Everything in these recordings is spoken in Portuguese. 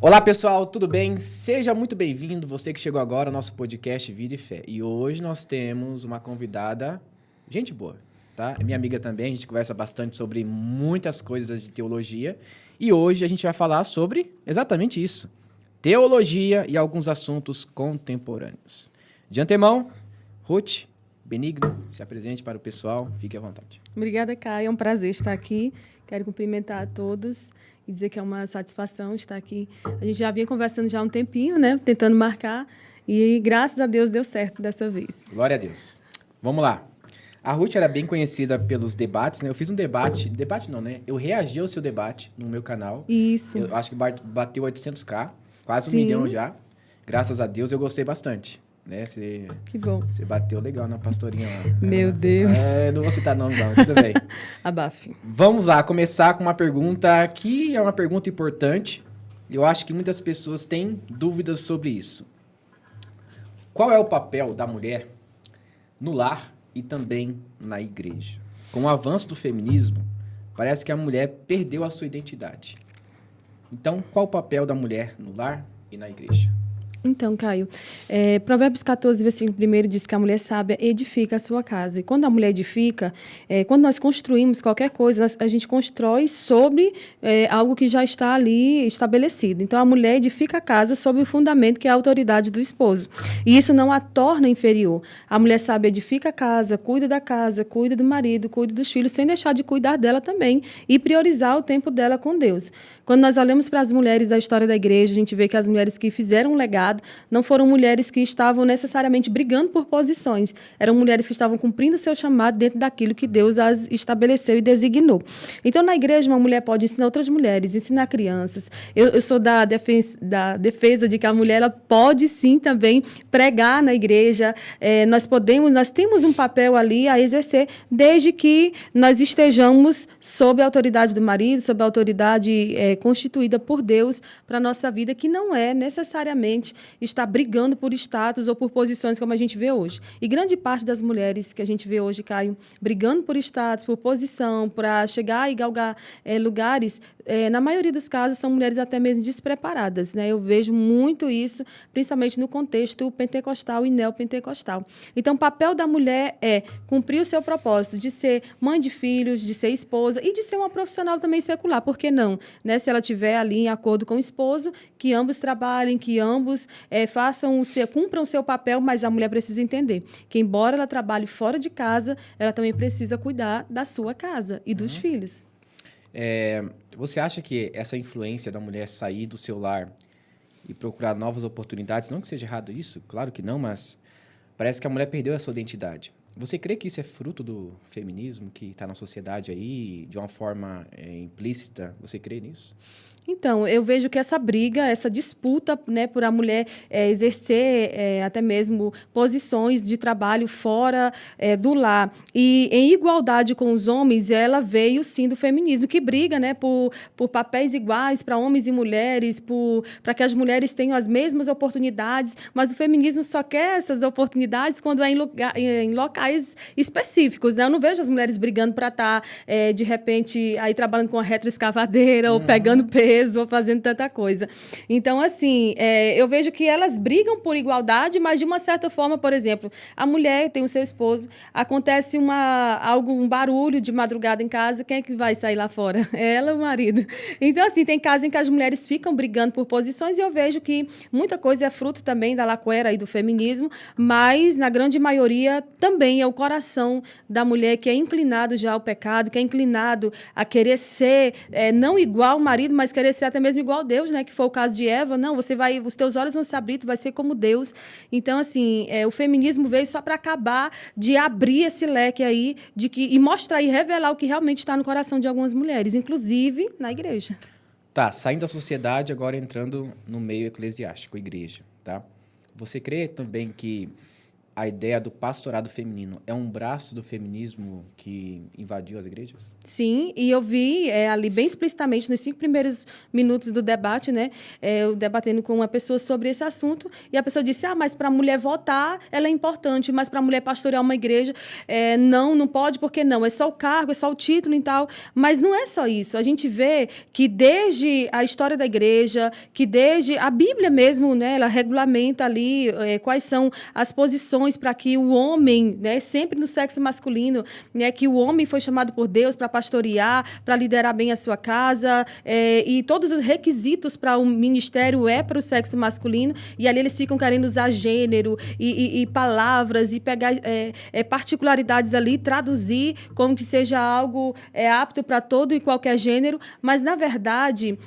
Olá pessoal, tudo bem? Seja muito bem-vindo, você que chegou agora ao nosso podcast Vida e Fé. E hoje nós temos uma convidada, gente boa, tá? É minha amiga também, a gente conversa bastante sobre muitas coisas de teologia. E hoje a gente vai falar sobre exatamente isso, teologia e alguns assuntos contemporâneos. De antemão, Ruth, Benigno, se apresente para o pessoal, fique à vontade. Obrigada, Caio. É um prazer estar aqui. Quero cumprimentar a todos e dizer que é uma satisfação estar aqui. A gente já vinha conversando já há um tempinho, né? Tentando marcar. E graças a Deus deu certo dessa vez. Glória a Deus. Vamos lá. A Ruth era bem conhecida pelos debates, né? Eu fiz um debate não, né? Eu reagi ao seu debate no meu canal. Isso. Eu acho que bateu 800k, quase 1 milhão Sim. já. Graças a Deus, eu gostei bastante, né? Que bom. Você bateu legal na pastorinha lá. Meu Deus. Não vou citar nome não, tudo bem. Abafe. Vamos lá, começar com uma pergunta que é uma pergunta importante. Eu acho que muitas pessoas têm dúvidas sobre isso. Qual é o papel da mulher no lar e também na igreja? Com o avanço do feminismo, parece que a mulher perdeu a sua identidade. Então, qual o papel da mulher no lar e na igreja? Então, Caio, Provérbios 14, versículo 1 diz que a mulher sábia edifica a sua casa. E quando a mulher edifica, quando nós construímos qualquer coisa, a gente constrói sobre algo que já está ali estabelecido. Então, a mulher edifica a casa sobre o fundamento que é a autoridade do esposo. E isso não a torna inferior. A mulher sábia edifica a casa, cuida do marido, cuida dos filhos, sem deixar de cuidar dela também e priorizar o tempo dela com Deus. Quando nós olhamos para as mulheres da história da igreja, a gente vê que as mulheres que fizeram um legado não foram mulheres que estavam necessariamente brigando por posições. Eram mulheres que estavam cumprindo o seu chamado dentro daquilo que Deus as estabeleceu e designou. Então, na igreja, uma mulher pode ensinar outras mulheres, ensinar crianças. Eu sou da defesa de que a mulher ela pode, sim, também pregar na igreja. Nós temos um papel ali a exercer, desde que nós estejamos sob a autoridade do marido, sob a autoridade constituída por Deus para a nossa vida, que não é necessariamente está brigando por status ou por posições como a gente vê hoje. E grande parte das mulheres que a gente vê hoje, Caio, brigando por status, por posição, para chegar e galgar lugares, na maioria dos casos são mulheres até mesmo despreparadas, né? Eu vejo muito isso, principalmente no contexto pentecostal e neopentecostal. Então, o papel da mulher é cumprir o seu propósito de ser mãe de filhos, de ser esposa e de ser uma profissional também secular, por que não? Né? Se ela estiver ali em acordo com o esposo, que ambos trabalhem, que ambos cumpram o seu papel, mas a mulher precisa entender que, embora ela trabalhe fora de casa, ela também precisa cuidar da sua casa e dos filhos. Você acha que essa influência da mulher sair do seu lar e procurar novas oportunidades, não que seja errado isso, claro que não, mas parece que a mulher perdeu a sua identidade. Você crê que isso é fruto do feminismo que está na sociedade aí, de uma forma implícita? Você crê nisso? Então, eu vejo que essa briga, essa disputa, né, por a mulher exercer até mesmo posições de trabalho fora do lar e em igualdade com os homens, ela veio sim do feminismo, que briga, né, por papéis iguais para homens e mulheres, para que as mulheres tenham as mesmas oportunidades, mas o feminismo só quer essas oportunidades quando é em locais específicos, né? Eu não vejo as mulheres brigando para estar, de repente, aí trabalhando com a retroescavadeira ou pegando peso, ou fazendo tanta coisa. Então, assim, eu vejo que elas brigam por igualdade, mas de uma certa forma, por exemplo, a mulher tem o seu esposo, acontece um barulho de madrugada em casa, quem é que vai sair lá fora? Ela ou o marido? Então, assim, tem casos em que as mulheres ficam brigando por posições e eu vejo que muita coisa é fruto também da laquera e do feminismo, mas, na grande maioria, também é o coração da mulher que é inclinado já ao pecado, que é inclinado a querer ser não igual ao marido, mas querer ser até mesmo igual a Deus, né? Que foi o caso de Eva. Não, os teus olhos vão se abrir, tu vai ser como Deus. Então, assim, o feminismo veio só para acabar de abrir esse leque aí e mostrar e revelar o que realmente está no coração de algumas mulheres, inclusive na igreja. Tá, saindo da sociedade, agora entrando no meio eclesiástico, igreja, tá? Você crê também que a ideia do pastorado feminino é um braço do feminismo que invadiu as igrejas? Sim, e eu vi ali bem explicitamente nos 5 primeiros minutos do debate, né, eu debatendo com uma pessoa sobre esse assunto, e a pessoa disse, mas para a mulher votar, ela é importante, mas para a mulher pastorear uma igreja, não pode, porque não, é só o cargo, é só o título e tal, mas não é só isso, a gente vê que desde a história da igreja, que desde a Bíblia mesmo, né, ela regulamenta ali quais são as posições para que o homem, né, sempre no sexo masculino, né, que o homem foi chamado por Deus para pastorear, para liderar bem a sua casa, e todos os requisitos para o ministério para o sexo masculino, e ali eles ficam querendo usar gênero e palavras, e pegar particularidades ali, traduzir como que seja algo apto para todo e qualquer gênero, mas, na verdade,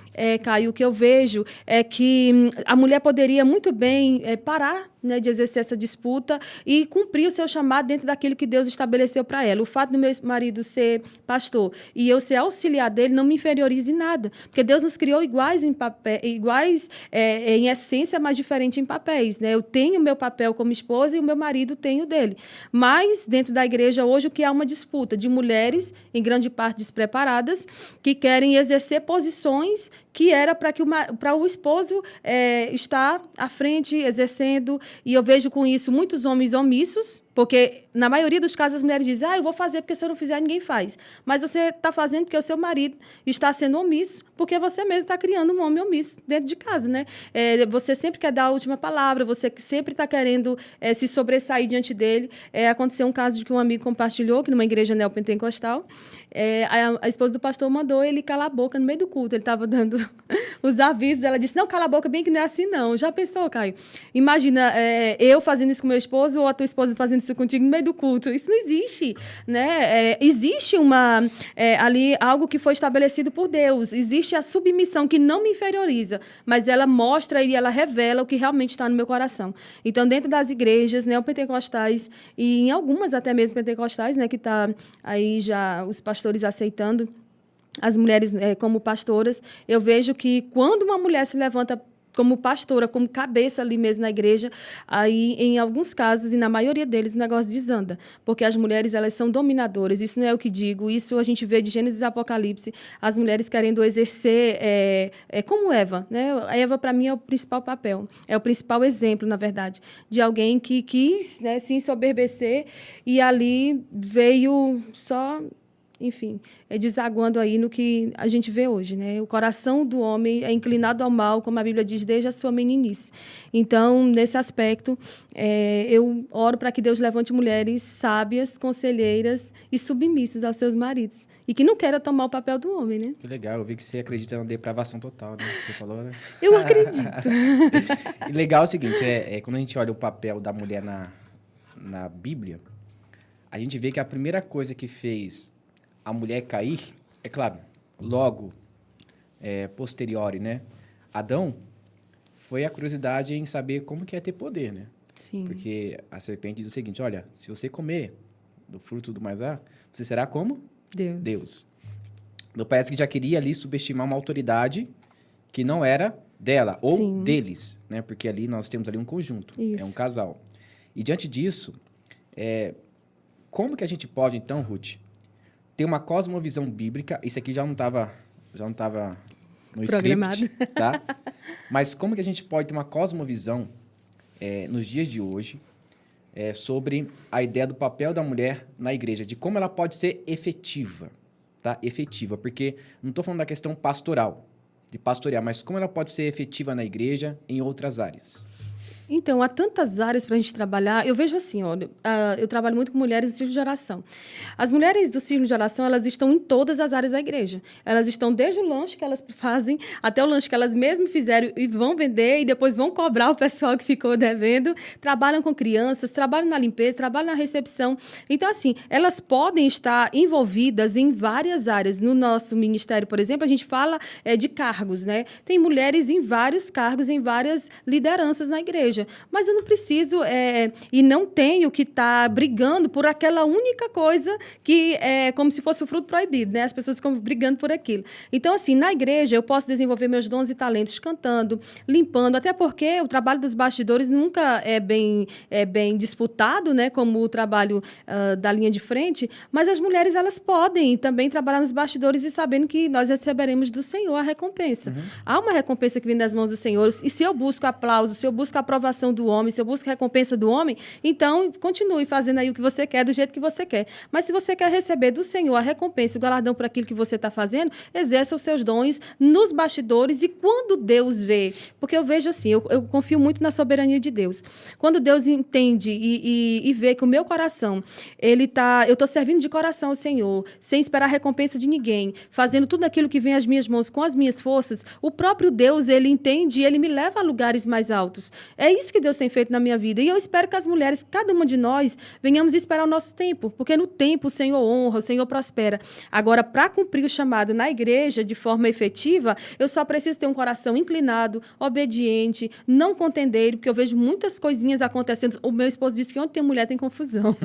Caio, o que eu vejo é que a mulher poderia muito bem parar, né, de exercer essa disputa e cumprir o seu chamado dentro daquilo que Deus estabeleceu para ela. O fato do meu marido ser pastor e eu ser auxiliar dele não me inferioriza em nada, porque Deus nos criou iguais em papel, iguais em essência, mas diferente em papéis, né? Eu tenho o meu papel como esposa e o meu marido tem o dele. Mas dentro da igreja hoje o que há uma disputa de mulheres, em grande parte despreparadas, que querem exercer posições que era para o esposo estar à frente, exercendo. E eu vejo com isso muitos homens omissos, porque na maioria dos casos as mulheres dizem, eu vou fazer porque se eu não fizer ninguém faz. Mas você está fazendo porque o seu marido está sendo omisso, porque você mesmo está criando um homem omisso dentro de casa, né? Você sempre quer dar a última palavra, você sempre está querendo se sobressair diante dele. Aconteceu um caso de que um amigo compartilhou, que numa igreja neopentecostal, a esposa do pastor mandou ele calar a boca no meio do culto. Ele estava dando os avisos, ela disse, não, cala a boca, bem que não é assim, não. Já pensou, Caio? Imagina eu fazendo isso com meu esposo ou a tua esposa fazendo isso contigo no meio do culto. Isso não existe, né? Existe ali algo que foi estabelecido por Deus. Existe a submissão que não me inferioriza, mas ela mostra e ela revela o que realmente está no meu coração. Então, dentro das igrejas neopentecostais e em algumas até mesmo pentecostais, né, que está aí já os pastores aceitando as mulheres como pastoras, eu vejo que quando uma mulher se levanta como pastora, como cabeça ali mesmo na igreja, aí, em alguns casos, e na maioria deles, o negócio desanda. Porque as mulheres, elas são dominadoras. Isso não é o que digo. Isso a gente vê de Gênesis e Apocalipse, as mulheres querendo exercer como Eva, né? A Eva, para mim, é o principal papel. É o principal exemplo, na verdade, de alguém que quis, né, se ensoberbecer e ali veio só... Enfim, desaguando aí no que a gente vê hoje, né? O coração do homem é inclinado ao mal, como a Bíblia diz, desde a sua meninice. Então, nesse aspecto, eu oro para que Deus levante mulheres sábias, conselheiras e submissas aos seus maridos. E que não queiram tomar o papel do homem, né? Que legal, eu vi que você acredita na depravação total, né? Você falou, né? Eu acredito. E legal é o seguinte, quando a gente olha o papel da mulher na Bíblia, a gente vê que a primeira coisa que fez a mulher cair, é claro, logo, posteriori, né? Adão foi a curiosidade em saber como que é ter poder, né? Sim. Porque a serpente diz o seguinte, olha, se você comer do fruto do maçã, você será como? Deus. Então, parece que já queria ali subestimar uma autoridade que não era dela, ou Sim. deles, né? Porque ali nós temos ali um conjunto, Isso. é um casal. E diante disso, como que a gente pode, então, Ruth, ter uma cosmovisão bíblica? Isso aqui já não estava no programado. Script, tá? Mas como que a gente pode ter uma cosmovisão nos dias de hoje sobre a ideia do papel da mulher na igreja, de como ela pode ser efetiva, tá? Efetiva, porque não estou falando da questão pastoral, de pastorear, mas como ela pode ser efetiva na igreja em outras áreas. Então, há tantas áreas para a gente trabalhar. Eu vejo assim, olha, eu trabalho muito com mulheres do círculo de oração. As mulheres do círculo de oração, elas estão em todas as áreas da igreja. Elas estão desde o lanche que elas fazem, até o lanche que elas mesmas fizeram e vão vender, e depois vão cobrar o pessoal que ficou devendo. Trabalham com crianças, trabalham na limpeza, trabalham na recepção. Então, assim, elas podem estar envolvidas em várias áreas. No nosso ministério, por exemplo, a gente fala de cargos, né? Tem mulheres em vários cargos, em várias lideranças na igreja. igreja, mas eu não preciso e não tenho que estar brigando por aquela única coisa que é como se fosse o fruto proibido, né? As pessoas ficam brigando por aquilo. Então, assim, na igreja eu posso desenvolver meus dons e talentos cantando, limpando, até porque o trabalho dos bastidores nunca é bem disputado, né? Como o trabalho da linha de frente, mas as mulheres, elas podem também trabalhar nos bastidores e sabendo que nós receberemos do Senhor a recompensa. Uhum. Há uma recompensa que vem das mãos do Senhor, e se eu busco aplauso, se eu busco a aprovação do homem, se eu busco a recompensa do homem, então continue fazendo aí o que você quer, do jeito que você quer. Mas se você quer receber do Senhor a recompensa, o galardão por aquilo que você está fazendo, exerça os seus dons nos bastidores, e quando Deus vê, porque eu vejo assim, eu confio muito na soberania de Deus. Quando Deus entende e vê que o meu coração, eu estou servindo de coração ao Senhor, sem esperar recompensa de ninguém, fazendo tudo aquilo que vem às minhas mãos com as minhas forças, o próprio Deus, ele entende e ele me leva a lugares mais altos. É isso que Deus tem feito na minha vida. E eu espero que as mulheres, cada uma de nós, venhamos esperar o nosso tempo, porque no tempo o Senhor honra, o Senhor prospera. Agora, para cumprir o chamado na igreja de forma efetiva, eu só preciso ter um coração inclinado, obediente, não contendeiro, porque eu vejo muitas coisinhas acontecendo. O meu esposo disse que onde tem mulher tem confusão.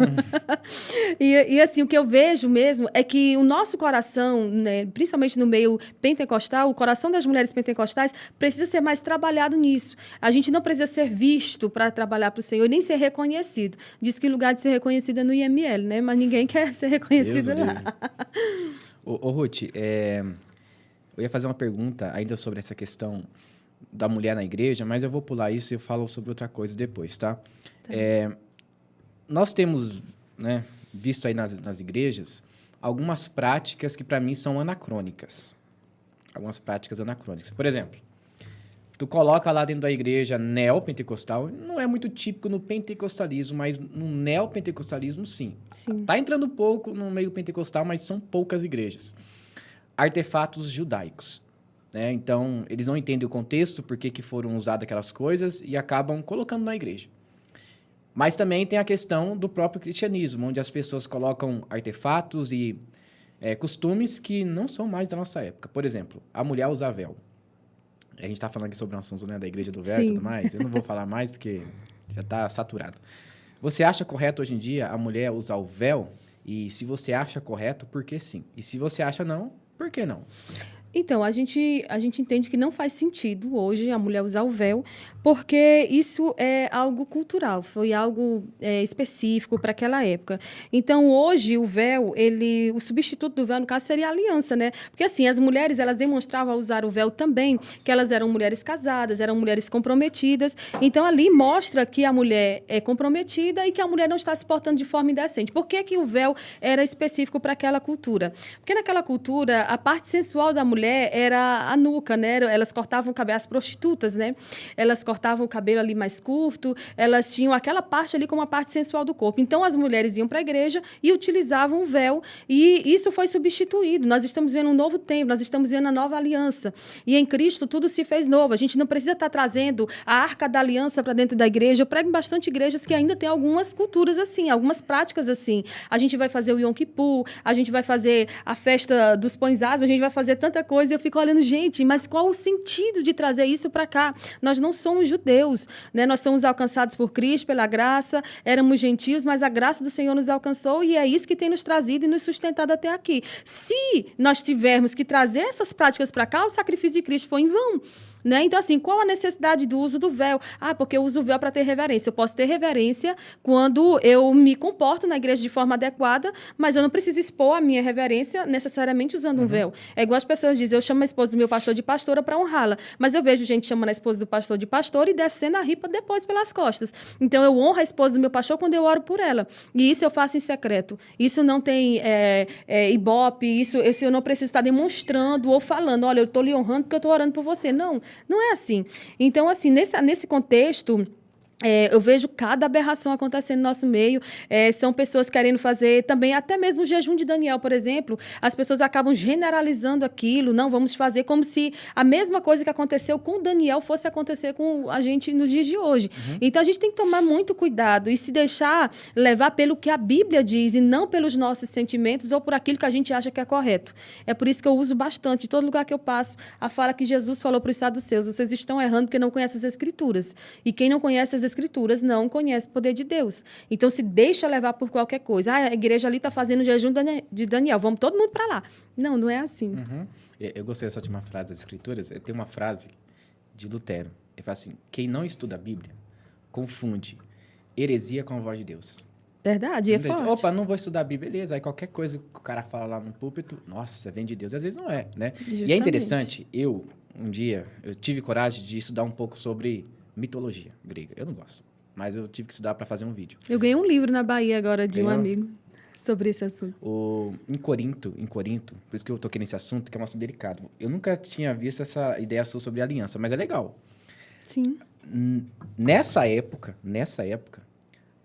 E assim, o que eu vejo mesmo é que o nosso coração, né, principalmente no meio pentecostal, o coração das mulheres pentecostais precisa ser mais trabalhado nisso. A gente não precisa ser visto para trabalhar para o Senhor, nem ser reconhecido. Diz que o lugar de ser reconhecido é no IML, né? Mas ninguém quer ser reconhecido lá. Ô, Ruth, eu ia fazer uma pergunta ainda sobre essa questão da mulher na igreja, mas eu vou pular isso e eu falo sobre outra coisa depois, tá? Nós temos, né, visto aí nas igrejas algumas práticas que para mim são anacrônicas. Algumas práticas anacrônicas. Por exemplo, tu coloca lá dentro da igreja neopentecostal, não é muito típico no pentecostalismo, mas no neopentecostalismo, sim. Tá entrando pouco no meio pentecostal, mas são poucas igrejas. Artefatos judaicos, né? Então, eles não entendem o contexto, por que foram usadas aquelas coisas e acabam colocando na igreja. Mas também tem a questão do próprio cristianismo, onde as pessoas colocam artefatos e costumes que não são mais da nossa época. Por exemplo, a mulher usar véu. A gente está falando aqui sobre um assunto, né, da igreja do véu e tudo mais. Eu não vou falar mais porque já está saturado. Você acha correto hoje em dia a mulher usar o véu? E se você acha correto, por que sim? E se você acha não, por que não? Então, a gente entende que não faz sentido hoje a mulher usar o véu, porque isso é algo cultural, foi algo específico para aquela época. Então, hoje, o véu, o substituto do véu, no caso, seria a aliança, né? Porque, assim, as mulheres, elas demonstravam ao usar o véu também que elas eram mulheres casadas, eram mulheres comprometidas. Então, ali mostra que a mulher é comprometida e que a mulher não está se portando de forma indecente. Por que que o véu era específico para aquela cultura? Porque naquela cultura, a parte sensual da mulher era a nuca, né? Elas cortavam o cabelo, as prostitutas, né? Elas cortavam o cabelo ali mais curto, elas tinham aquela parte ali como a parte sensual do corpo. Então, as mulheres iam para a igreja e utilizavam o véu, e isso foi substituído. Nós estamos vendo um novo tempo, nós estamos vendo a nova aliança. E em Cristo tudo se fez novo. A gente não precisa estar trazendo a arca da aliança para dentro da igreja. Eu prego em bastante igrejas que ainda tem algumas culturas assim, algumas práticas assim. A gente vai fazer o Yom Kippur, a gente vai fazer a festa dos pães asmos, a gente vai fazer tanta coisa. E eu fico olhando, gente, mas qual o sentido de trazer isso para cá? Nós não somos judeus, né? Nós somos alcançados por Cristo, pela graça, éramos gentios, mas a graça do Senhor nos alcançou e é isso que tem nos trazido e nos sustentado até aqui. Se nós tivermos que trazer essas práticas para cá, o sacrifício de Cristo foi em vão. Né? Então, assim, qual a necessidade do uso do véu? Porque eu uso o véu para ter reverência. Eu posso ter reverência quando eu me comporto na igreja de forma adequada, mas eu não preciso expor a minha reverência necessariamente usando um véu. É igual as pessoas dizem, eu chamo a esposa do meu pastor de pastora para honrá-la, mas eu vejo gente chamando a esposa do pastor de pastora e descendo a ripa depois pelas costas. Então, eu honro a esposa do meu pastor quando eu oro por ela. E isso eu faço em secreto. Isso não tem ibope, isso eu não preciso estar demonstrando ou falando, olha, eu estou lhe honrando porque eu estou orando por você. Não. Não é assim. Então, assim, nesse contexto, eu vejo cada aberração acontecendo no nosso meio. São pessoas querendo fazer também, até mesmo o jejum de Daniel, por exemplo. As pessoas acabam generalizando aquilo. Não, vamos fazer como se a mesma coisa que aconteceu com Daniel fosse acontecer com a gente nos dias de hoje. Então, a gente tem que tomar muito cuidado e se deixar levar pelo que a Bíblia diz e não pelos nossos sentimentos ou por aquilo que a gente acha que é correto. É por isso que eu uso bastante, em todo lugar que eu passo, a fala que Jesus falou para os saduceus: vocês estão errando porque não conhecem as Escrituras. E quem não conhece as Escrituras, não conhece o poder de Deus. Então, se deixa levar por qualquer coisa. A igreja ali está fazendo o jejum de Daniel, vamos todo mundo para lá. Não, não é assim. Eu gostei dessa última frase das Escrituras. Tem uma frase de Lutero. Ele fala assim, quem não estuda a Bíblia confunde heresia com a voz de Deus. Verdade, é forte. Opa, não vou estudar a Bíblia, beleza. Aí qualquer coisa que o cara fala lá no púlpito, nossa, vem de Deus. Às vezes não é, né? Justamente. E é interessante, um dia, eu tive coragem de estudar um pouco sobre mitologia grega. Eu não gosto, mas eu tive que estudar para fazer um vídeo. Eu ganhei um livro na Bahia agora de um amigo sobre esse assunto. Em Corinto, por isso que eu toquei nesse assunto, que é um assunto delicado. Eu nunca tinha visto essa ideia sua sobre aliança, mas é legal. Sim. Nessa época,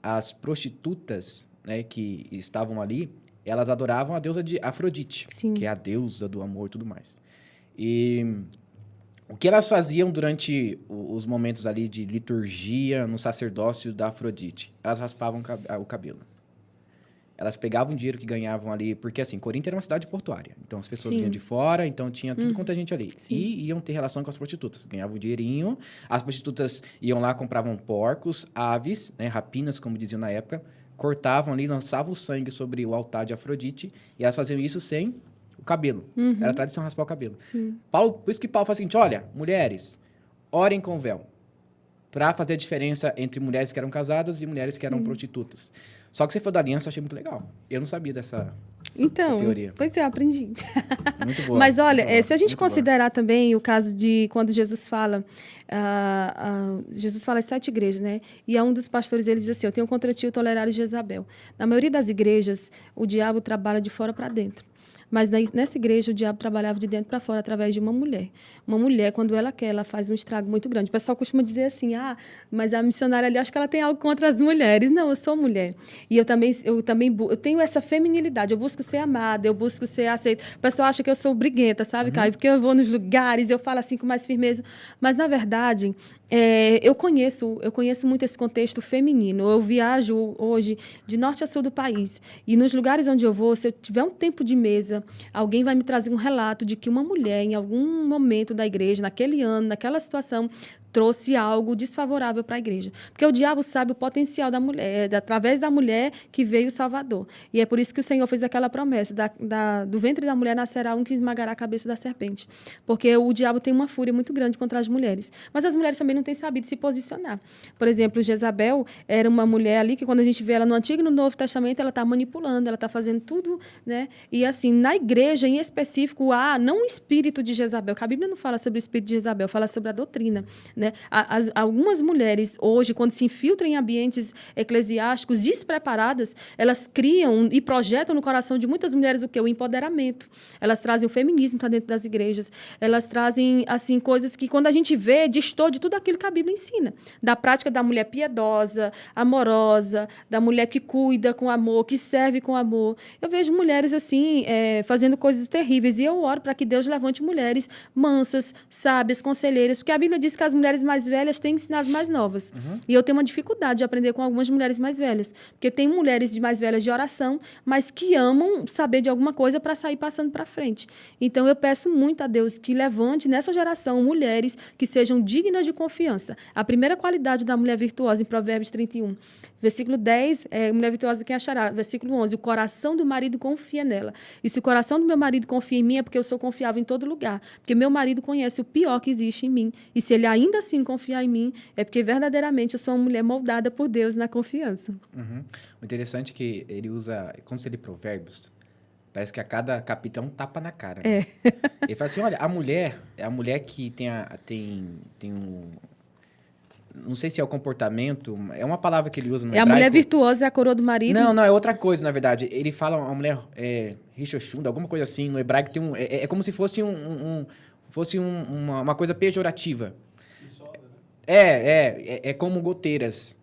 as prostitutas, né, que estavam ali, elas adoravam a deusa de Afrodite, Sim. que é a deusa do amor e tudo mais. E o que elas faziam durante os momentos ali de liturgia no sacerdócio da Afrodite? Elas raspavam o cabelo. Elas pegavam o dinheiro que ganhavam ali, porque assim, Corinto era uma cidade portuária, então as pessoas vinham de fora, então tinha tudo quanto a gente ali. Sim. E iam ter relação com as prostitutas, ganhavam o dinheirinho, as prostitutas iam lá, compravam porcos, aves, né, rapinas, como diziam na época, cortavam ali, lançavam o sangue sobre o altar de Afrodite, e elas faziam isso sem o cabelo. Era tradição raspar o cabelo. Sim. Por isso que Paulo fala o seguinte, olha, mulheres, orem com véu, para fazer a diferença entre mulheres que eram casadas e mulheres que eram prostitutas. Só que você for da aliança, eu achei muito legal. Eu não sabia dessa teoria. Pois é, eu aprendi. Muito boa. Mas olha, boa, se a gente considerar também o caso de quando Jesus fala, Jesus fala às 7 igrejas, né? E a um dos pastores, ele diz assim, eu tenho contra ti o tolerar de Jezabel. Na maioria das igrejas, o diabo trabalha de fora para dentro. Mas nessa igreja, o diabo trabalhava de dentro para fora através de uma mulher. Uma mulher, quando ela quer, ela faz um estrago muito grande. O pessoal costuma dizer assim, mas a missionária ali, acho que ela tem algo contra as mulheres. Não, eu sou mulher. E eu tenho essa feminilidade. Eu busco ser amada, eu busco ser aceita. O pessoal acha que eu sou briguenta, sabe, Caio? Porque eu vou nos lugares, eu falo assim com mais firmeza. Mas, na verdade, eu conheço muito esse contexto feminino. Eu viajo hoje de norte a sul do país. E nos lugares onde eu vou, se eu tiver um tempo de mesa, alguém vai me trazer um relato de que uma mulher, em algum momento da igreja, naquele ano, naquela situação, trouxe algo desfavorável para a igreja. Porque o diabo sabe o potencial da mulher, através da mulher que veio o Salvador. E é por isso que o Senhor fez aquela promessa, do ventre da mulher nascerá um que esmagará a cabeça da serpente. Porque o diabo tem uma fúria muito grande contra as mulheres. Mas as mulheres também não têm sabido se posicionar. Por exemplo, Jezabel era uma mulher ali que, quando a gente vê ela no Antigo e no Novo Testamento, ela está manipulando, ela está fazendo tudo, né? E assim, na igreja em específico, há não o espírito de Jezabel, que a Bíblia não fala sobre o espírito de Jezabel, fala sobre a doutrina, né? Algumas mulheres hoje, quando se infiltram em ambientes eclesiásticos despreparadas, elas criam e projetam no coração de muitas mulheres o quê? O empoderamento. Elas trazem o feminismo para dentro das igrejas. Elas trazem assim coisas que, quando a gente vê, destoa de tudo aquilo que a Bíblia ensina. Da prática da mulher piedosa, amorosa, da mulher que cuida com amor, que serve com amor. Eu vejo mulheres assim, fazendo coisas terríveis. E eu oro para que Deus levante mulheres mansas, sábias, conselheiras, porque a Bíblia diz que as mulheres mais velhas têm que ensinar as mais novas. E eu tenho uma dificuldade de aprender com algumas mulheres mais velhas, porque tem mulheres mais velhas de oração, mas que amam saber de alguma coisa para sair passando para frente. Então, eu peço muito a Deus que levante nessa geração mulheres que sejam dignas de confiança. A primeira qualidade da mulher virtuosa, em Provérbios 31, versículo 10, mulher virtuosa quem achará? Versículo 11, o coração do marido confia nela. E se o coração do meu marido confia em mim, é porque eu sou confiável em todo lugar. Porque meu marido conhece o pior que existe em mim. E se ele ainda assim confiar em mim, é porque verdadeiramente eu sou uma mulher moldada por Deus na confiança. O interessante é que ele usa, quando você lê Provérbios, parece que a cada capítulo é um tapa na cara. Né? Ele fala assim, olha, a mulher que tem um... Não sei se é o comportamento, é uma palavra que ele usa no hebraico. A mulher virtuosa é a coroa do marido? Não, é outra coisa, na verdade. Ele fala uma mulher richochunda, alguma coisa assim. No hebraico tem é como se fosse uma coisa pejorativa. É como goteiras.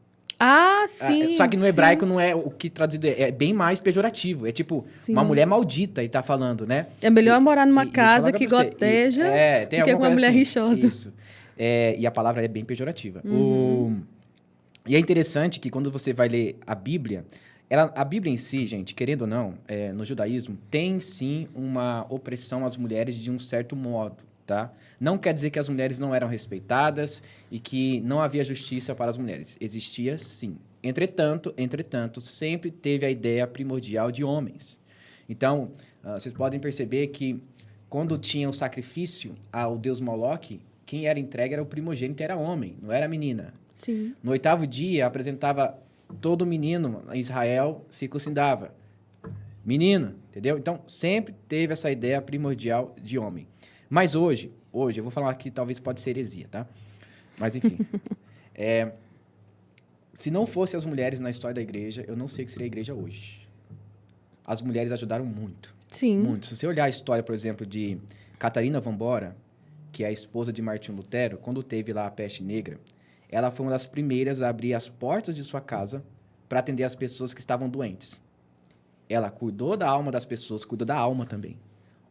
Sim. Só que no hebraico não é o que traduzido é bem mais pejorativo. É tipo uma mulher maldita, e tá falando, né? É melhor morar numa casa que goteja do que com uma mulher rixosa. Isso. E a palavra é bem pejorativa. E é interessante que, quando você vai ler a Bíblia, a Bíblia em si, gente, querendo ou não, no judaísmo, tem sim uma opressão às mulheres de um certo modo. tá? Não quer dizer que as mulheres não eram respeitadas e que não havia justiça para as mulheres. Existia, sim. Entretanto, sempre teve a ideia primordial de homens. Então, vocês podem perceber que quando tinha o sacrifício ao deus Moloque, quem era entregue era o primogênito, era homem, não era a menina. Sim. No 8º dia, apresentava todo menino em Israel, circuncidava. Menino, entendeu? Então, sempre teve essa ideia primordial de homem. Mas hoje, eu vou falar aqui, talvez pode ser heresia, tá? Mas, enfim. Se não fossem as mulheres na história da igreja, eu não sei o que seria a igreja hoje. As mulheres ajudaram muito. Sim. Muito. Se você olhar a história, por exemplo, de Catarina Vambora, que é a esposa de Martinho Lutero, quando teve lá a peste negra, ela foi uma das primeiras a abrir as portas de sua casa para atender as pessoas que estavam doentes. Ela cuidou da alma das pessoas, cuidou da alma também.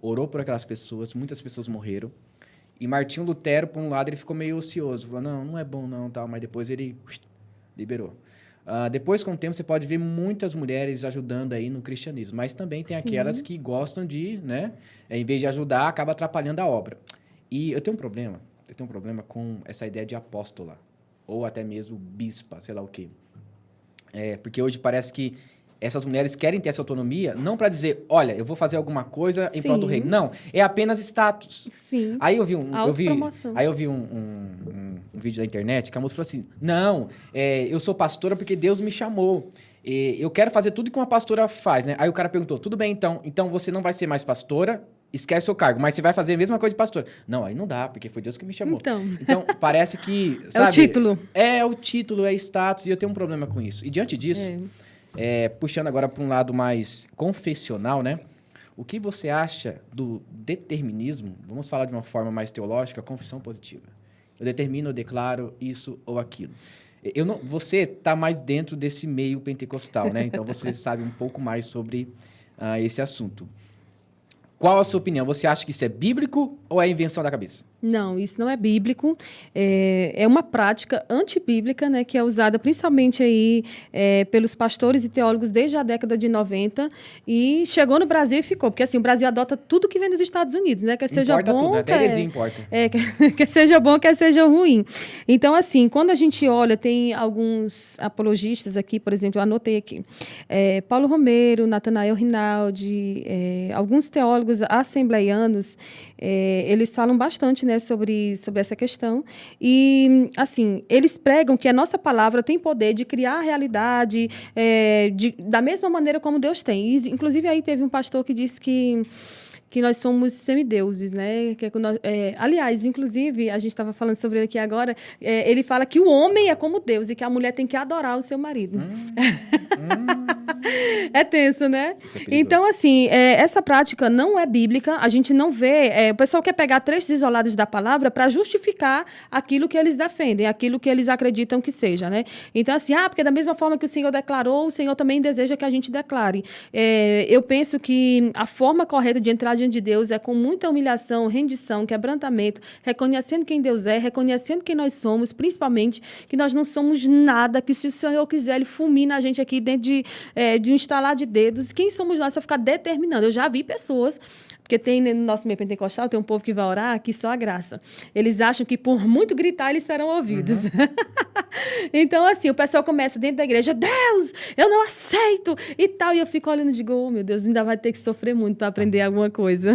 Orou por aquelas pessoas, muitas pessoas morreram. E Martinho Lutero, por um lado, ele ficou meio ocioso. Falou, não é bom não, tal. Mas depois ele liberou. Depois, com o tempo, você pode ver muitas mulheres ajudando aí no cristianismo. Mas também tem aquelas que gostam de, né? Em vez de ajudar, acaba atrapalhando a obra. E eu tenho um problema com essa ideia de apóstola. Ou até mesmo bispa, sei lá o quê. Porque hoje parece que essas mulheres querem ter essa autonomia, não para dizer, olha, eu vou fazer alguma coisa em prol do reino. Não, é apenas status. Sim. Aí eu vi um vídeo da internet que a moça falou assim, não, eu sou pastora porque Deus me chamou. Eu quero fazer tudo que uma pastora faz, né? Aí o cara perguntou, tudo bem, então você não vai ser mais pastora, esquece seu cargo, mas você vai fazer a mesma coisa de pastora. Não, aí não dá, porque foi Deus que me chamou. Então parece que, sabe? É o título. É o título, é status, e eu tenho um problema com isso. E diante disso... puxando agora para um lado mais confessional, né? O que você acha do determinismo? Vamos falar de uma forma mais teológica, confissão positiva. Eu determino, eu declaro isso ou aquilo. Você está mais dentro desse meio pentecostal, né? Então você sabe um pouco mais sobre esse assunto. Qual a sua opinião? Você acha que isso é bíblico ou é invenção da cabeça? Não, isso não é bíblico. É uma prática antibíblica, né, que é usada principalmente aí, pelos pastores e teólogos desde a década de 90 e chegou no Brasil e ficou. Porque assim, o Brasil adota tudo que vem dos Estados Unidos, né? Quer seja importa bom, tudo, até heresia importa. Quer seja bom, quer seja ruim. Então, assim, quando a gente olha, tem alguns apologistas aqui, por exemplo, eu anotei aqui. Paulo Romero, Natanael Rinaldi, alguns teólogos assembleianos, eles falam bastante, né, sobre essa questão. E, assim, eles pregam que a nossa palavra tem poder de criar a realidade da mesma maneira como Deus tem. E, inclusive, aí teve um pastor que disse que nós somos semideuses, né? Aliás, inclusive, a gente estava falando sobre ele aqui agora, ele fala que o homem é como Deus e que a mulher tem que adorar o seu marido. É tenso, né? Então, assim, essa prática não é bíblica, a gente não vê... o pessoal quer pegar trechos isolados da palavra para justificar aquilo que eles defendem, aquilo que eles acreditam que seja, né? Então, assim, porque da mesma forma que o Senhor declarou, o Senhor também deseja que a gente declare. Eu penso que a forma correta de entrar diante de Deus é com muita humilhação, rendição, quebrantamento, reconhecendo quem Deus é, reconhecendo quem nós somos, principalmente que nós não somos nada, que se o Senhor quiser, Ele fulmina a gente aqui dentro de um estalar de dedos. Quem somos nós para ficar determinando? Eu já vi pessoas, porque tem no nosso meio pentecostal, tem um povo que vai orar, que só a graça. Eles acham que por muito gritar, eles serão ouvidos. Uhum. Então, assim, o pessoal começa dentro da igreja, Deus, eu não aceito, e tal. E eu fico olhando e digo, oh, meu Deus, ainda vai ter que sofrer muito para aprender alguma coisa.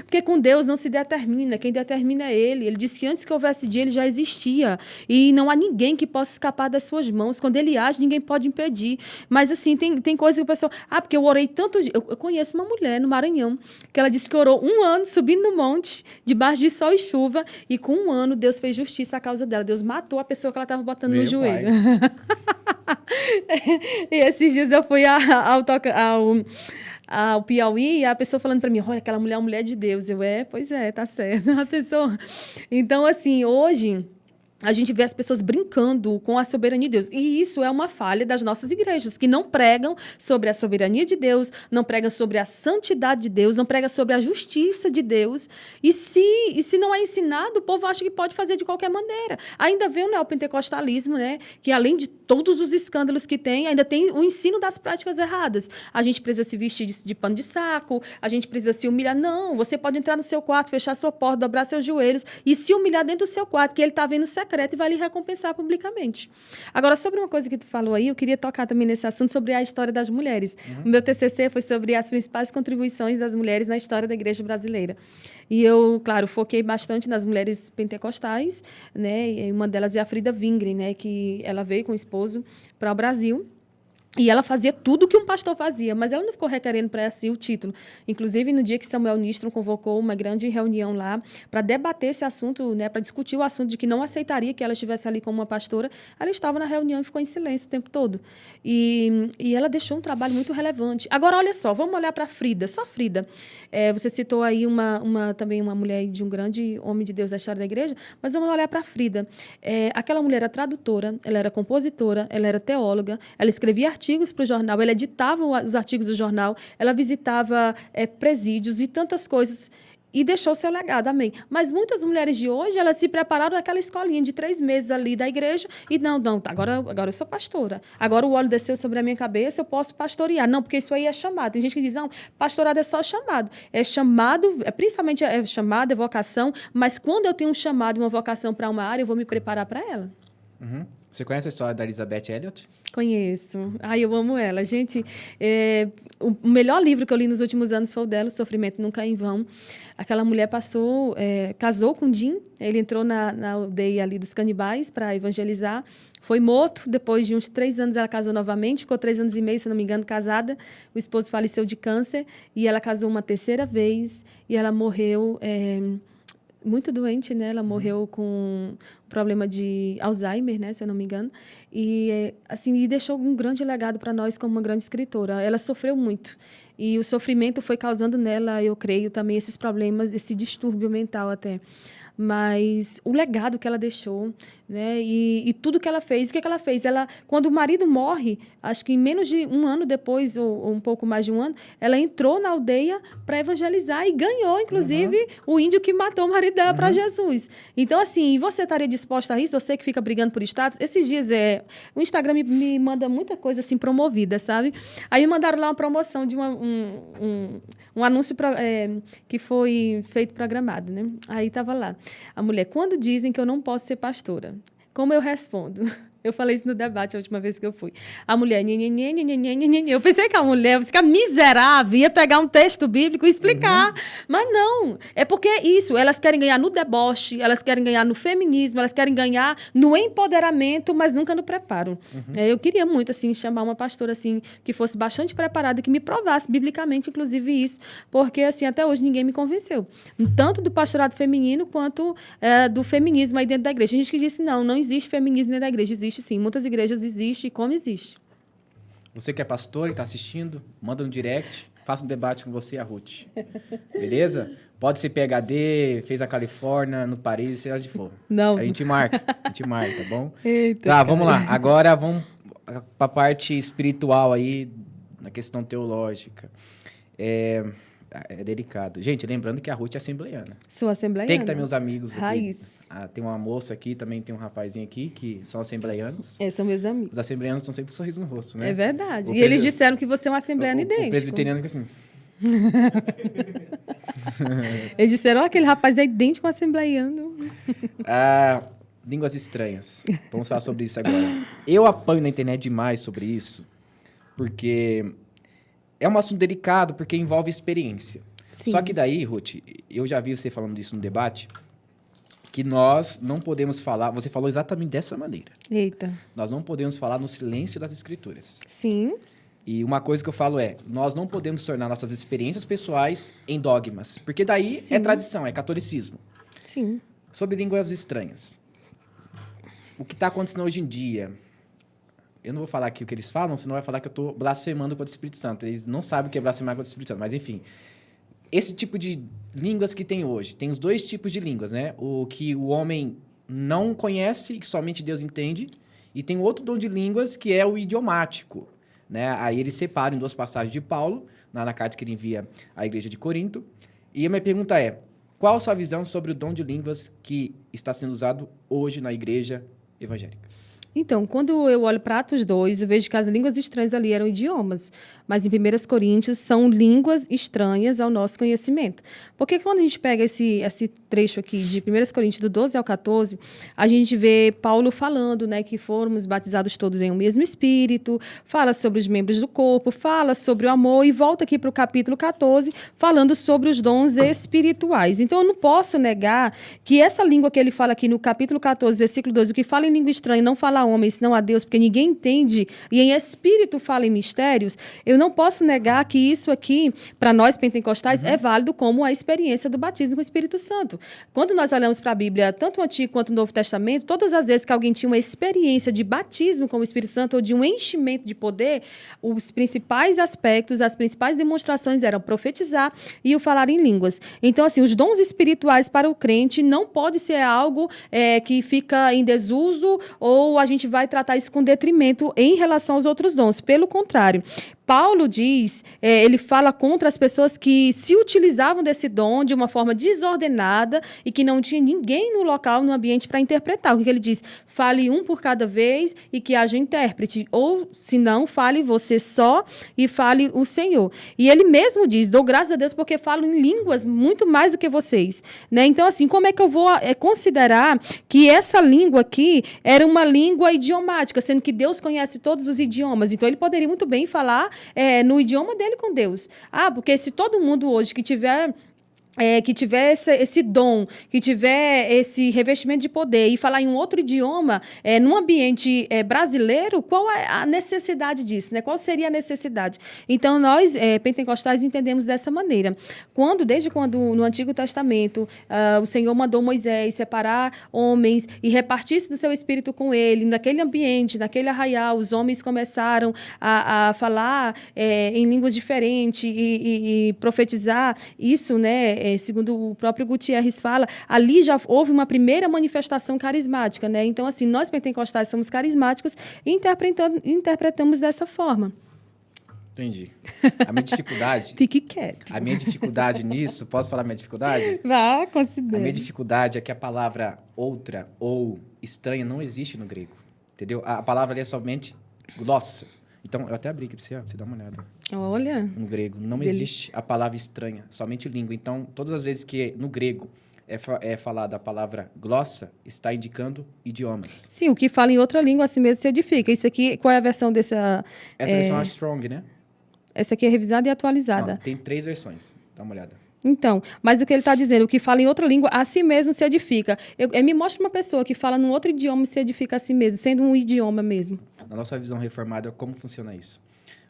Porque com Deus não se determina, quem determina é Ele. Ele disse que antes que houvesse dia, Ele já existia. E não há ninguém que possa escapar das suas mãos. Quando Ele age, ninguém pode impedir. Mas, assim, tem coisa que o pessoal... porque eu orei tanto... Eu conheço uma mulher no Maranhão, que ela disse que orou 1 ano subindo no monte, debaixo de sol e chuva, e com 1 ano Deus fez justiça à causa dela. Deus matou a pessoa que ela estava botando no joelho. E esses dias eu fui ao Piauí, e a pessoa falando para mim, olha, aquela mulher é uma mulher de Deus. Eu, pois é, tá certo. A pessoa... Então, assim, hoje... a gente vê as pessoas brincando com a soberania de Deus. E isso é uma falha das nossas igrejas, que não pregam sobre a soberania de Deus, não pregam sobre a santidade de Deus, não pregam sobre a justiça de Deus. E se não é ensinado, o povo acha que pode fazer de qualquer maneira. Ainda vem o neopentecostalismo, né? Que além de todos os escândalos que tem, ainda tem o ensino das práticas erradas. A gente precisa se vestir de pano de saco, a gente precisa se humilhar. Não, você pode entrar no seu quarto, fechar sua porta, dobrar seus joelhos e se humilhar dentro do seu quarto, que ele está vendo o secreto e vai lhe recompensar publicamente. Agora, sobre uma coisa que tu falou aí, eu queria tocar também nesse assunto sobre a história das mulheres. O meu TCC foi sobre as principais contribuições das mulheres na história da igreja brasileira. E eu, claro, foquei bastante nas mulheres pentecostais, né? E uma delas é a Frida Wingren, né? Que ela veio com o esposo para o Brasil. E ela fazia tudo o que um pastor fazia, mas ela não ficou requerendo para si o título. Inclusive, no dia que Samuel Nistron convocou uma grande reunião lá para debater esse assunto, né, para discutir o assunto de que não aceitaria que ela estivesse ali como uma pastora, ela estava na reunião e ficou em silêncio o tempo todo. E ela deixou um trabalho muito relevante. Agora, olha só, vamos olhar para a Frida, só a Frida. Você citou aí também uma mulher de um grande homem de Deus da história da igreja, mas vamos olhar para a Frida. Aquela mulher era tradutora, ela era compositora, ela era teóloga, ela escrevia artigos para o jornal, ela editava os artigos do jornal, ela visitava presídios e tantas coisas e deixou seu legado, amém. Mas muitas mulheres de hoje, elas se prepararam naquela escolinha de 3 meses ali da igreja e não, agora eu sou pastora, agora o óleo desceu sobre a minha cabeça, eu posso pastorear. Não, porque isso aí é chamado. Tem gente que diz, não, pastorado é só chamado. É chamado, principalmente é chamado, é vocação, mas quando eu tenho um chamado, uma vocação para uma área, eu vou me preparar para ela. Uhum. Você conhece a história da Elizabeth Elliot? Conheço. Ai, eu amo ela. Gente, o melhor livro que eu li nos últimos anos foi o dela, O Sofrimento Nunca é em Vão. Aquela mulher casou com Jim, ele entrou na aldeia ali dos canibais para evangelizar, foi morto, depois de uns 3 anos ela casou novamente, ficou 3 anos e meio, se não me engano, casada, o esposo faleceu de câncer, e ela casou uma terceira vez, e ela morreu... muito doente, né? Ela morreu com problema de Alzheimer, né? Se eu não me engano. E, assim, e deixou um grande legado para nós como uma grande escritora. Ela sofreu muito. E o sofrimento foi causando nela, eu creio, também esses problemas, esse distúrbio mental até. Mas o legado que ela deixou, né? E tudo que ela fez. O que ela fez? Quando o marido morre, acho que em menos de 1 ano depois, ou um pouco mais de 1 ano, ela entrou na aldeia para evangelizar e ganhou, inclusive, o índio que matou o marido dela para Jesus. Então, assim, você estaria disposta a isso? Você que fica brigando por status? Esses dias, o Instagram me manda muita coisa assim promovida, sabe? Aí me mandaram lá uma promoção de um anúncio que foi feito para Gramado, né? Aí estava lá. A mulher, quando dizem que eu não posso ser pastora, como eu respondo? Eu falei isso no debate a última vez que eu fui. A mulher, eu pensei que a mulher, ficar miserável, ia pegar um texto bíblico e explicar. Mas não, é porque isso, elas querem ganhar no deboche, elas querem ganhar no feminismo, elas querem ganhar no empoderamento, mas nunca no preparo. Eu queria muito, assim, chamar uma pastora, assim, que fosse bastante preparada, que me provasse biblicamente, inclusive, isso, porque, assim, até hoje ninguém me convenceu. Tanto do pastorado feminino, quanto do feminismo aí dentro da igreja. A gente que disse, não existe feminismo dentro da igreja, existe sim, muitas igrejas existem, como existe. Você que é pastor e está assistindo, manda um direct, faça um debate com você e a Ruth. Beleza? Pode ser PhD, fez a Califórnia, no Paris, seja onde for. Não. A gente marca, tá bom? Eita, tá, vamos lá. Agora vamos para a parte espiritual aí, na questão teológica. É delicado. Gente, lembrando que a Ruth é assembleiana. Sou assembleiana. Tem que ter meus amigos aqui. Raiz. Tem uma moça aqui, também tem um rapazinho aqui, que são assembleianos. São meus amigos. Os assembleianos estão sempre com um sorriso no rosto, né? É verdade. E eles disseram que você é um assembleiano idêntico. O presbiteriano que assim... Eles disseram, aquele rapaz é idêntico ao assembleiano. Línguas estranhas. Vamos falar sobre isso agora. Eu apanho na internet demais sobre isso, porque é um assunto delicado, porque envolve experiência. Sim. Só que daí, Ruth, eu já vi você falando disso no debate, que nós não podemos falar... Você falou exatamente dessa maneira. Eita. Nós não podemos falar no silêncio das escrituras. Sim. E uma coisa que eu falo nós não podemos tornar nossas experiências pessoais em dogmas, porque daí é tradição, é catolicismo. Sim. Sobre línguas estranhas. O que está acontecendo hoje em dia... Eu não vou falar aqui o que eles falam, senão vai falar que eu estou blasfemando contra o Espírito Santo. Eles não sabem o que é blasfemar contra o Espírito Santo, mas enfim. Esse tipo de línguas que tem hoje, tem os 2 tipos de línguas, né? O que o homem não conhece e que somente Deus entende, e tem outro dom de línguas que é o idiomático, né? Aí eles separam em 2 passagens de Paulo, na carta que ele envia à igreja de Corinto. E a minha pergunta é, qual a sua visão sobre o dom de línguas que está sendo usado hoje na igreja evangélica? Então, quando eu olho para Atos 2, eu vejo que as línguas estranhas ali eram idiomas, mas em 1 Coríntios são línguas estranhas ao nosso conhecimento. Porque quando a gente pega esse trecho aqui de 1 Coríntios do 12 ao 14, a gente vê Paulo falando, né, que fomos batizados todos em um mesmo Espírito, fala sobre os membros do corpo, fala sobre o amor e volta aqui para o capítulo 14, falando sobre os dons espirituais. Então, eu não posso negar que essa língua que ele fala aqui no capítulo 14, versículo 2, o que fala em língua estranha não fala a homem, senão a Deus, porque ninguém entende, e em espírito fala em mistérios, eu não posso negar que isso aqui, para nós pentecostais, é válido como a experiência do batismo com o Espírito Santo. Quando nós olhamos para a Bíblia, tanto o Antigo quanto o Novo Testamento, todas as vezes que alguém tinha uma experiência de batismo com o Espírito Santo ou de um enchimento de poder, os principais aspectos, as principais demonstrações eram profetizar e o falar em línguas. Então, assim, os dons espirituais para o crente não pode ser algo que fica em desuso ou a gente vai tratar isso com detrimento em relação aos outros dons. Pelo contrário, Paulo diz, ele fala contra as pessoas que se utilizavam desse dom de uma forma desordenada e que não tinha ninguém no local, no ambiente para interpretar. O que ele diz? Fale um por cada vez e que haja intérprete. Ou, se não, fale você só e fale o Senhor. E ele mesmo diz, dou graças a Deus porque falo em línguas muito mais do que vocês. Né? Então, assim, como é que eu vou considerar que essa língua aqui era uma língua idiomática, sendo que Deus conhece todos os idiomas? Então, ele poderia muito bem falar no idioma dele com Deus. Porque se todo mundo hoje que tiver esse dom, que tiver esse revestimento de poder e falar em um outro idioma, num ambiente brasileiro, qual é a necessidade disso? Né? Qual seria a necessidade? Então, nós, pentecostais, entendemos dessa maneira. Desde quando no Antigo Testamento, o Senhor mandou Moisés separar homens e repartir-se do seu espírito com ele, naquele ambiente, naquele arraial, os homens começaram a falar em línguas diferentes e profetizar isso, né? Segundo o próprio Gutierrez fala, ali já houve uma primeira manifestação carismática, né? Então, assim, nós pentecostais somos carismáticos e interpretamos dessa forma. Entendi. A minha dificuldade... Fique quieto. A minha dificuldade nisso... Posso falar a minha dificuldade? Vá, considere. A minha dificuldade é que a palavra outra ou estranha não existe no grego. Entendeu? A palavra ali é somente glossa. Então, eu até abri aqui para você dar uma olhada. Olha. No grego não existe a palavra estranha, somente língua. Então, todas as vezes que no grego é falada a palavra glossa, está indicando idiomas. Sim, o que fala em outra língua assim mesmo se edifica. Isso aqui, qual é a versão dessa... Essa versão é Strong, né? Essa aqui é revisada e atualizada. Não, tem 3 versões. Dá uma olhada. Então, mas o que ele está dizendo, o que fala em outra língua, a si mesmo se edifica. Me mostra uma pessoa que fala num outro idioma e se edifica a si mesmo, sendo um idioma mesmo. Na nossa visão reformada, como funciona isso?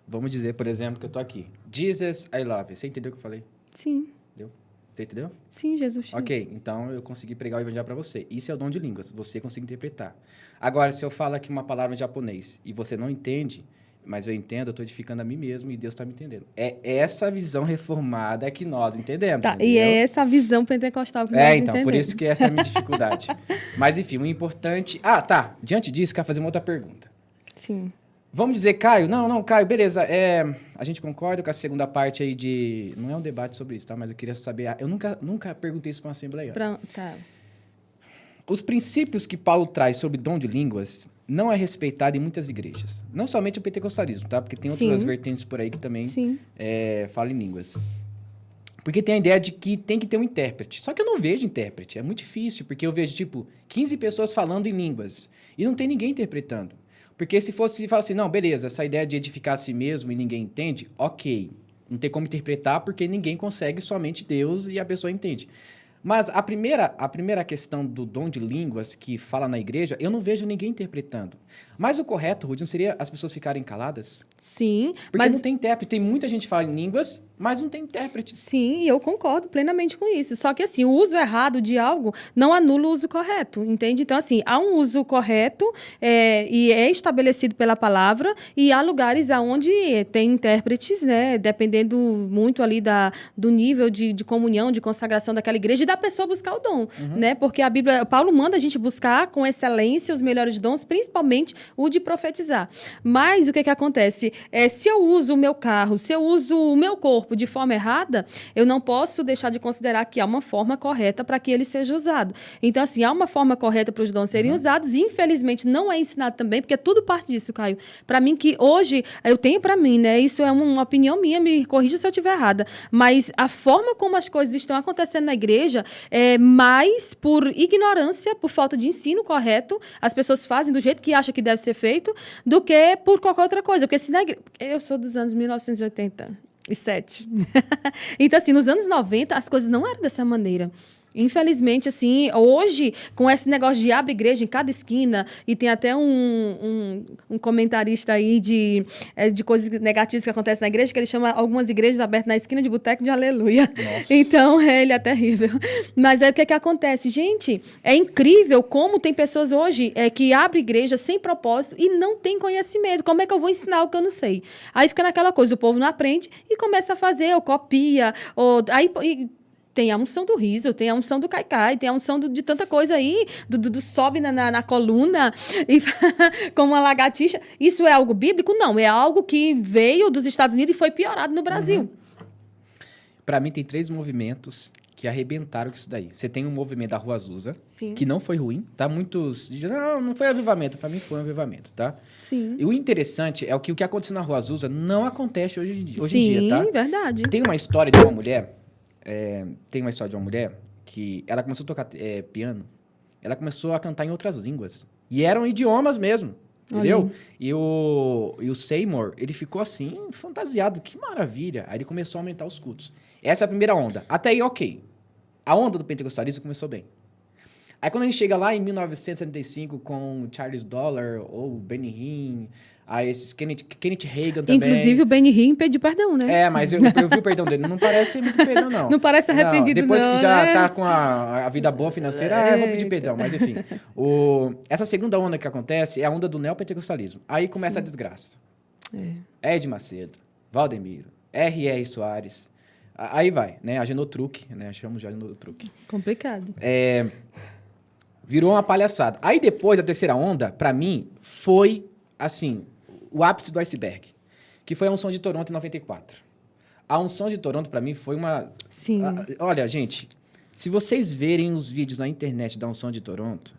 Vamos dizer, por exemplo, que eu estou aqui. Jesus, I love you. Você entendeu o que eu falei? Sim. Entendeu? Você entendeu? Sim, Jesus. Ok, então eu consegui pregar o evangelho para você. Isso é o dom de línguas, você consegue interpretar. Agora, se eu falo aqui uma palavra em japonês e você não entende, mas eu entendo, eu estou edificando a mim mesmo e Deus está me entendendo. É essa visão reformada que nós entendemos. Tá, e é essa visão pentecostal que nós entendemos. Então, por isso que essa é a minha dificuldade. Mas, enfim, o importante... tá. Diante disso, quero fazer uma outra pergunta. Sim. Vamos dizer, Caio... Não, Caio, beleza. A gente concorda com a segunda parte aí de... Não é um debate sobre isso, tá? Mas eu queria saber... Eu nunca perguntei isso para uma assembleia. Tá. Os princípios que Paulo traz sobre dom de línguas não é respeitado em muitas igrejas. Não somente o pentecostalismo, tá? Porque tem outras vertentes por aí que também falam em línguas. Porque tem a ideia de que tem que ter um intérprete. Só que eu não vejo intérprete. É muito difícil, porque eu vejo, 15 pessoas falando em línguas e não tem ninguém interpretando. Porque se falar assim, não, beleza, essa ideia de edificar a si mesmo e ninguém entende, ok. Não tem como interpretar porque ninguém consegue, somente Deus e a pessoa entende. Mas a primeira questão do dom de línguas que fala na igreja, eu não vejo ninguém interpretando. Mas o correto, Rudy, não seria as pessoas ficarem caladas? Sim. Porque não tem intérprete. Tem muita gente que fala em línguas, mas não tem intérprete. Sim, eu concordo plenamente com isso. Só que, assim, o uso errado de algo não anula o uso correto, entende? Então, assim, há um uso correto e é estabelecido pela palavra e há lugares onde tem intérpretes, né? Dependendo muito ali do nível de comunhão, de consagração daquela igreja e da pessoa buscar o dom, né? Porque a Bíblia, Paulo manda a gente buscar com excelência os melhores dons, principalmente o de profetizar. Mas o que acontece? Se eu uso o meu carro, se eu uso o meu corpo de forma errada, eu não posso deixar de considerar que há uma forma correta para que ele seja usado. Então, assim, há uma forma correta para os dons serem usados e, infelizmente, não é ensinado também, porque é tudo parte disso, Caio. Para mim, que hoje, eu tenho para mim, né? Isso é uma opinião minha, me corrija se eu estiver errada, mas a forma como as coisas estão acontecendo na igreja é mais por ignorância, por falta de ensino correto, as pessoas fazem do jeito que acham que deve ser feito, do que por qualquer outra coisa. Porque se na igreja... Eu sou dos anos 1987. Então, assim, nos anos 90, as coisas não eram dessa maneira. Infelizmente, assim, hoje, com esse negócio de abre igreja em cada esquina, e tem até um comentarista aí de coisas negativas que acontecem na igreja, que ele chama algumas igrejas abertas na esquina de boteco de aleluia. Nossa. Então, ele é terrível. Mas aí, o que acontece? Gente, é incrível como tem pessoas hoje que abrem igreja sem propósito e não tem conhecimento. Como é que eu vou ensinar o que eu não sei? Aí fica naquela coisa, o povo não aprende e começa a fazer, ou copia, ou... Aí, tem a unção do riso, tem a unção do caicai, tem a unção de tanta coisa aí, do sobe na coluna, e como uma lagartixa. Isso é algo bíblico? Não, é algo que veio dos Estados Unidos e foi piorado no Brasil. Para mim, tem 3 movimentos que arrebentaram com isso daí. Você tem o movimento da Rua Azusa, Sim. que não foi ruim, tá? Muitos dizem, não foi avivamento. Para mim, foi um avivamento, tá? Sim. E o interessante é que o que aconteceu na Rua Azusa não acontece hoje em dia, Sim, tá? verdade. Tem uma história de uma mulher... que ela começou a tocar piano, ela começou a cantar em outras línguas. E eram idiomas mesmo, entendeu? E o Seymour, ele ficou assim, fantasiado, que maravilha. Aí ele começou a aumentar os cultos. Essa é a primeira onda. Até aí, ok. A onda do pentecostalismo começou bem. Aí quando a gente chega lá em 1975 com Charles Dollar ou Benny Hinn, aí esses Kenneth Hagin também. Inclusive o Benny Hinn pediu perdão, né? Mas eu vi o perdão dele. Não parece muito perdão, não. Não parece arrependido, depois não. Depois que já né? tá com a vida boa financeira, eu vou pedir perdão. Mas enfim, essa segunda onda que acontece é a onda do neopentecostalismo. Aí começa a desgraça. Ed Macedo, Valdemiro, R.R. Soares. Aí vai, né? A Genotruc, né? Chamamos de Genotruc. Complicado. Virou uma palhaçada. Aí depois, a terceira onda, pra mim, foi, assim, o ápice do iceberg. Que foi a unção de Toronto em 94. A unção de Toronto, pra mim, foi uma... Sim. Olha, gente, se vocês verem os vídeos na internet da unção de Toronto,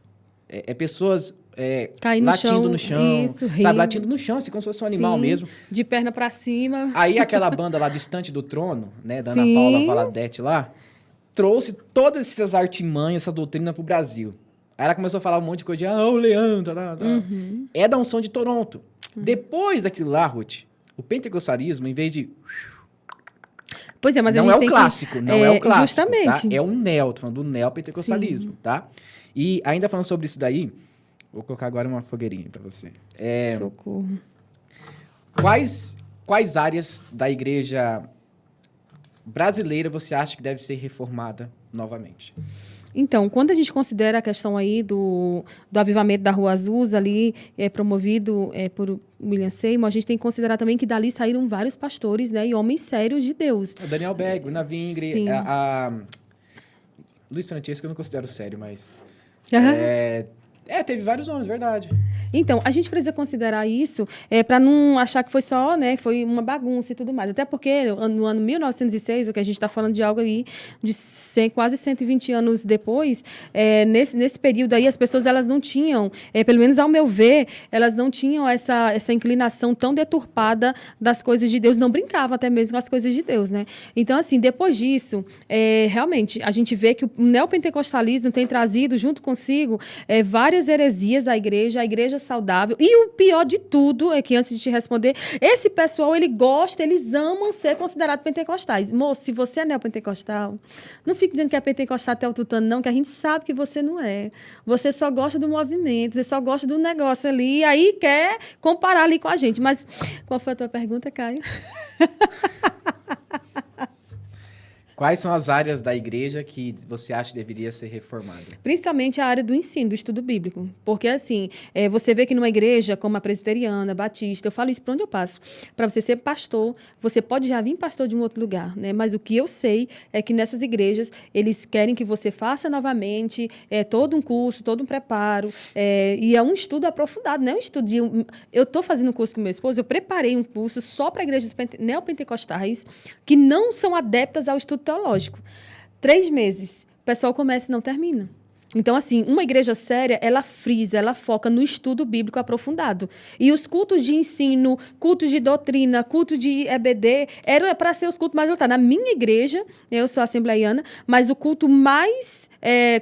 pessoas latindo no chão, isso, sabe? rindo. Latindo no chão, assim, como se fosse um animal Sim, mesmo. de perna pra cima. Aí aquela banda lá, Distante do Trono, né, da Ana Sim. Paula Valadete lá, trouxe todas essas artimanhas, essa doutrina pro Brasil. Aí ela começou a falar um monte de coisa de, o Leandro, É da unção de Toronto. Depois daquilo lá, Ruth, o pentecostalismo, em vez de... Pois é, mas não a gente é tem o clássico, que... não é o clássico, justamente. tá? É o neo, tô falando do neopentecostalismo, tá? E ainda falando sobre isso daí, vou colocar agora uma fogueirinha pra você. Socorro. Quais áreas da igreja brasileira você acha que deve ser reformada novamente? Então, quando a gente considera a questão aí do avivamento da Rua Azusa ali, promovido por William Seymour, a gente tem que considerar também que dali saíram vários pastores, né, e homens sérios de Deus. O Daniel Begg, o Navingre, Sim. Luiz Francesco eu não considero sério, mas... teve vários homens, verdade. Então, a gente precisa considerar isso para não achar que foi só, né, foi uma bagunça e tudo mais. Até porque no ano 1906, o que a gente está falando de algo aí de quase 120 anos depois, nesse período aí, as pessoas elas não tinham, pelo menos ao meu ver, elas não tinham essa inclinação tão deturpada das coisas de Deus, não brincavam até mesmo com as coisas de Deus, né? Então, assim, depois disso, realmente, a gente vê que o neopentecostalismo tem trazido junto consigo várias heresias à igreja, a igreja saudável. E o pior de tudo é que, antes de te responder, esse pessoal, eles amam ser considerados pentecostais. Moço, se você é neopentecostal, não fique dizendo que é pentecostal até o tutano, não, que a gente sabe que você não é. Você só gosta do movimento, você só gosta do negócio ali, e aí quer comparar ali com a gente. Mas qual foi a tua pergunta, Caio? Quais são as áreas da igreja que você acha que deveria ser reformada? Principalmente a área do ensino, do estudo bíblico. Porque, assim, você vê que numa igreja como a presbiteriana, batista, eu falo isso para onde eu passo. Para você ser pastor, você pode já vir pastor de um outro lugar, né? Mas o que eu sei é que nessas igrejas, eles querem que você faça novamente todo um curso, todo um preparo. E é um estudo aprofundado, não é um estudo de... Eu estou fazendo um curso com meu esposo, eu preparei um curso só para igrejas neopentecostais que não são adeptas ao estudo teológico. 3 meses. O pessoal começa e não termina. Então, assim, uma igreja séria, ela frisa, ela foca no estudo bíblico aprofundado. E os cultos de ensino, cultos de doutrina, culto de EBD, era para ser os cultos mais lotados. Na minha igreja, eu sou assembleiana, mas o culto mais,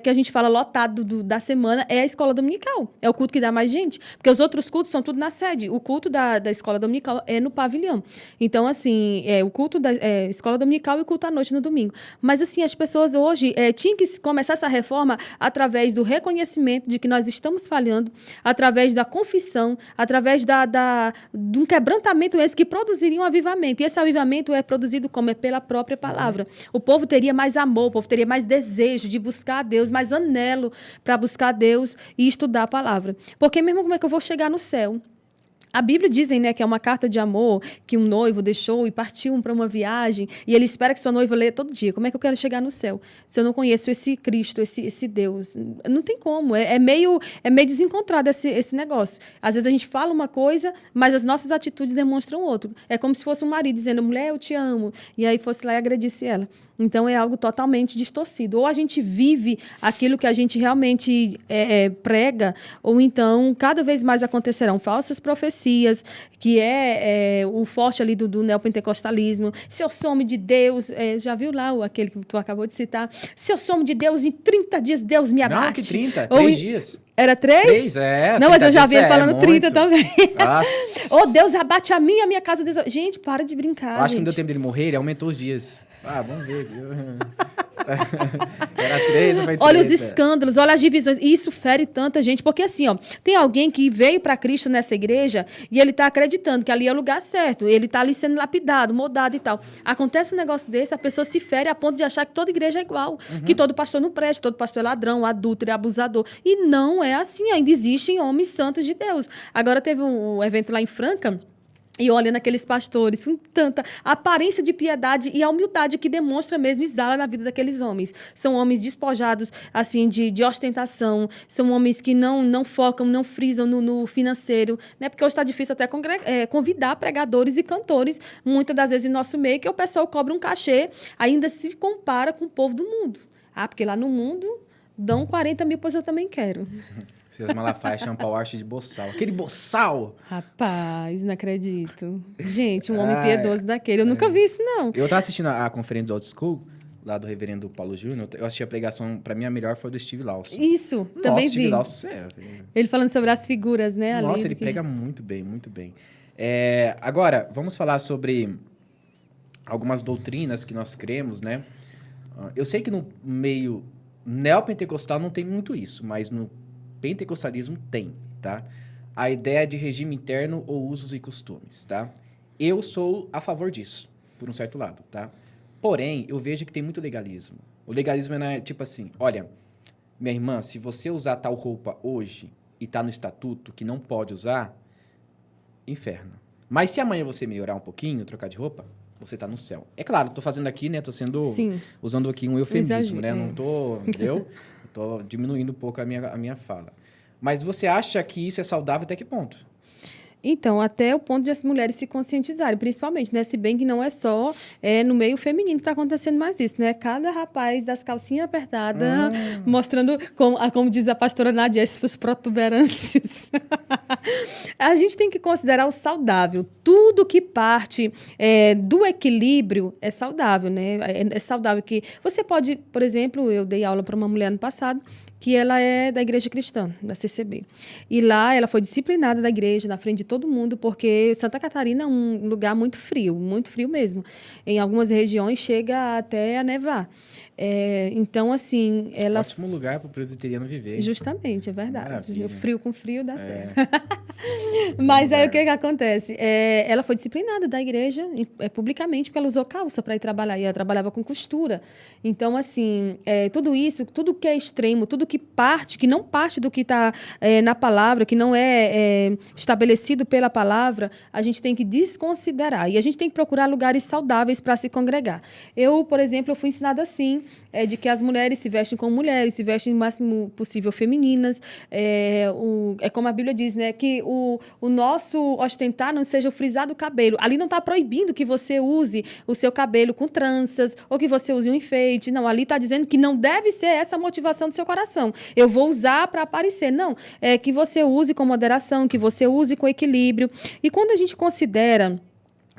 que a gente fala lotado da semana, é a escola dominical. É o culto que dá mais gente. Porque os outros cultos são tudo na sede. O culto da escola dominical é no pavilhão. Então, assim, o culto da escola dominical e o culto à noite no domingo. Mas, assim, as pessoas hoje tinham que começar essa reforma através do reconhecimento de que nós estamos falhando, através da confissão, através de um quebrantamento esse que produziria um avivamento. E esse avivamento é produzido como? É pela própria palavra. O povo teria mais amor, o povo teria mais desejo de buscar a Deus, mais anelo para buscar a Deus e estudar a palavra. Porque mesmo como é que eu vou chegar no céu? A Bíblia dizem, né, que é uma carta de amor que um noivo deixou e partiu para uma viagem e ele espera que sua noiva leia todo dia. Como é que eu quero chegar no céu se eu não conheço esse Cristo, esse Deus? Não tem como. É meio desencontrado esse negócio. Às vezes a gente fala uma coisa, mas as nossas atitudes demonstram outro. É como se fosse um marido dizendo, mulher, eu te amo. E aí fosse lá e agredisse ela. Então, é algo totalmente distorcido. Ou a gente vive aquilo que a gente realmente prega, ou então, cada vez mais acontecerão falsas profecias, que o forte ali do neopentecostalismo. Se eu sou homem de Deus, já viu lá aquele que tu acabou de citar? Se eu sou homem de Deus, em 30 dias Deus me abate. Não, que 30, 3 dias. Era 3? 3, Não, mas eu já vi ele falando 30 muito. também. Nossa. Oh, Deus abate a minha casa. Deus... Gente, para de brincar, Eu acho que gente. não deu tempo dele morrer, ele aumentou os dias. Vamos ver. Viu? Era 3, foi 3. Olha os escândalos, olha as divisões. E isso fere tanta gente. Porque assim, tem alguém que veio para Cristo nessa igreja e ele está acreditando que ali é o lugar certo. Ele está ali sendo lapidado, moldado e tal. Acontece um negócio desse, a pessoa se fere a ponto de achar que toda igreja é igual. Que todo pastor não presta, todo pastor é ladrão, adúltero, abusador. E não é assim. Ainda existem homens santos de Deus. Agora teve um evento lá em Franca. E olha naqueles pastores com tanta aparência de piedade e a humildade que demonstra mesmo exala na vida daqueles homens. São homens despojados assim de ostentação, são homens que não focam, não frisam no financeiro, né? Porque hoje está difícil até convidar pregadores e cantores, muitas das vezes em nosso meio, que o pessoal cobra um cachê, ainda se compara com o povo do mundo. Porque lá no mundo dão 40 mil, pois eu também quero. Seus Malafaia chamam Paul Arch de boçal. Aquele boçal! Rapaz, não acredito. Gente, um homem piedoso daquele. Eu nunca vi isso, não. Eu tava assistindo a conferência do Old School, lá do reverendo Paulo Júnior. Eu assisti a pregação, pra mim a melhor foi do Steve Lawson. Isso, Nossa, também vi. Steve Lawson, Ele falando sobre as figuras, né? Nossa, ali, ele prega muito bem, muito bem. Agora, vamos falar sobre algumas doutrinas que nós cremos, né? Eu sei que no meio neopentecostal não tem muito isso, mas no pentecostalismo tem, tá? A ideia de regime interno ou usos e costumes, tá? Eu sou a favor disso, por um certo lado, tá? Porém, eu vejo que tem muito legalismo. O legalismo é tipo assim, olha, minha irmã, se você usar tal roupa hoje e tá no estatuto que não pode usar, inferno. Mas se amanhã você melhorar um pouquinho, trocar de roupa, você tá no céu. É claro, tô fazendo aqui, né? Tô usando aqui um eufemismo, né? Não tô, entendeu? Tô diminuindo um pouco a minha fala. Mas você acha que isso é saudável até que ponto? Então, até o ponto de as mulheres se conscientizarem, principalmente, né? Se bem que não é só no meio feminino que está acontecendo mais isso, né? Cada rapaz das calcinhas apertadas, mostrando, como diz a pastora Nádia, as suas protuberâncias. A gente tem que considerar o saudável. Tudo que parte do equilíbrio é saudável, né? É saudável que... Você pode, por exemplo, eu dei aula para uma mulher ano passado, que ela é da igreja cristã, da CCB. E lá ela foi disciplinada da igreja, na frente de todo mundo, porque Santa Catarina é um lugar muito frio mesmo. Em algumas regiões chega até a nevar. Então, assim, ela... Ótimo lugar para o presbiteriano viver. Justamente, é verdade. Maravilha. O frio com frio dá certo. Mas aí o que acontece? Ela foi disciplinada da igreja publicamente, porque ela usou calça para ir trabalhar, e ela trabalhava com costura. Então, assim, tudo isso, tudo que é extremo, tudo que não parte do que está na palavra, que não é estabelecido pela palavra, a gente tem que desconsiderar. E a gente tem que procurar lugares saudáveis para se congregar. Eu, por exemplo, eu fui ensinada assim, de que as mulheres se vestem como mulheres, se vestem o máximo possível femininas. É como a Bíblia diz, né? Que o nosso ostentar não seja o frisar do cabelo. Ali não está proibindo que você use o seu cabelo com tranças ou que você use um enfeite. Não, ali está dizendo que não deve ser essa a motivação do seu coração. Eu vou usar para aparecer. Não, é que você use com moderação, que você use com equilíbrio. E quando a gente considera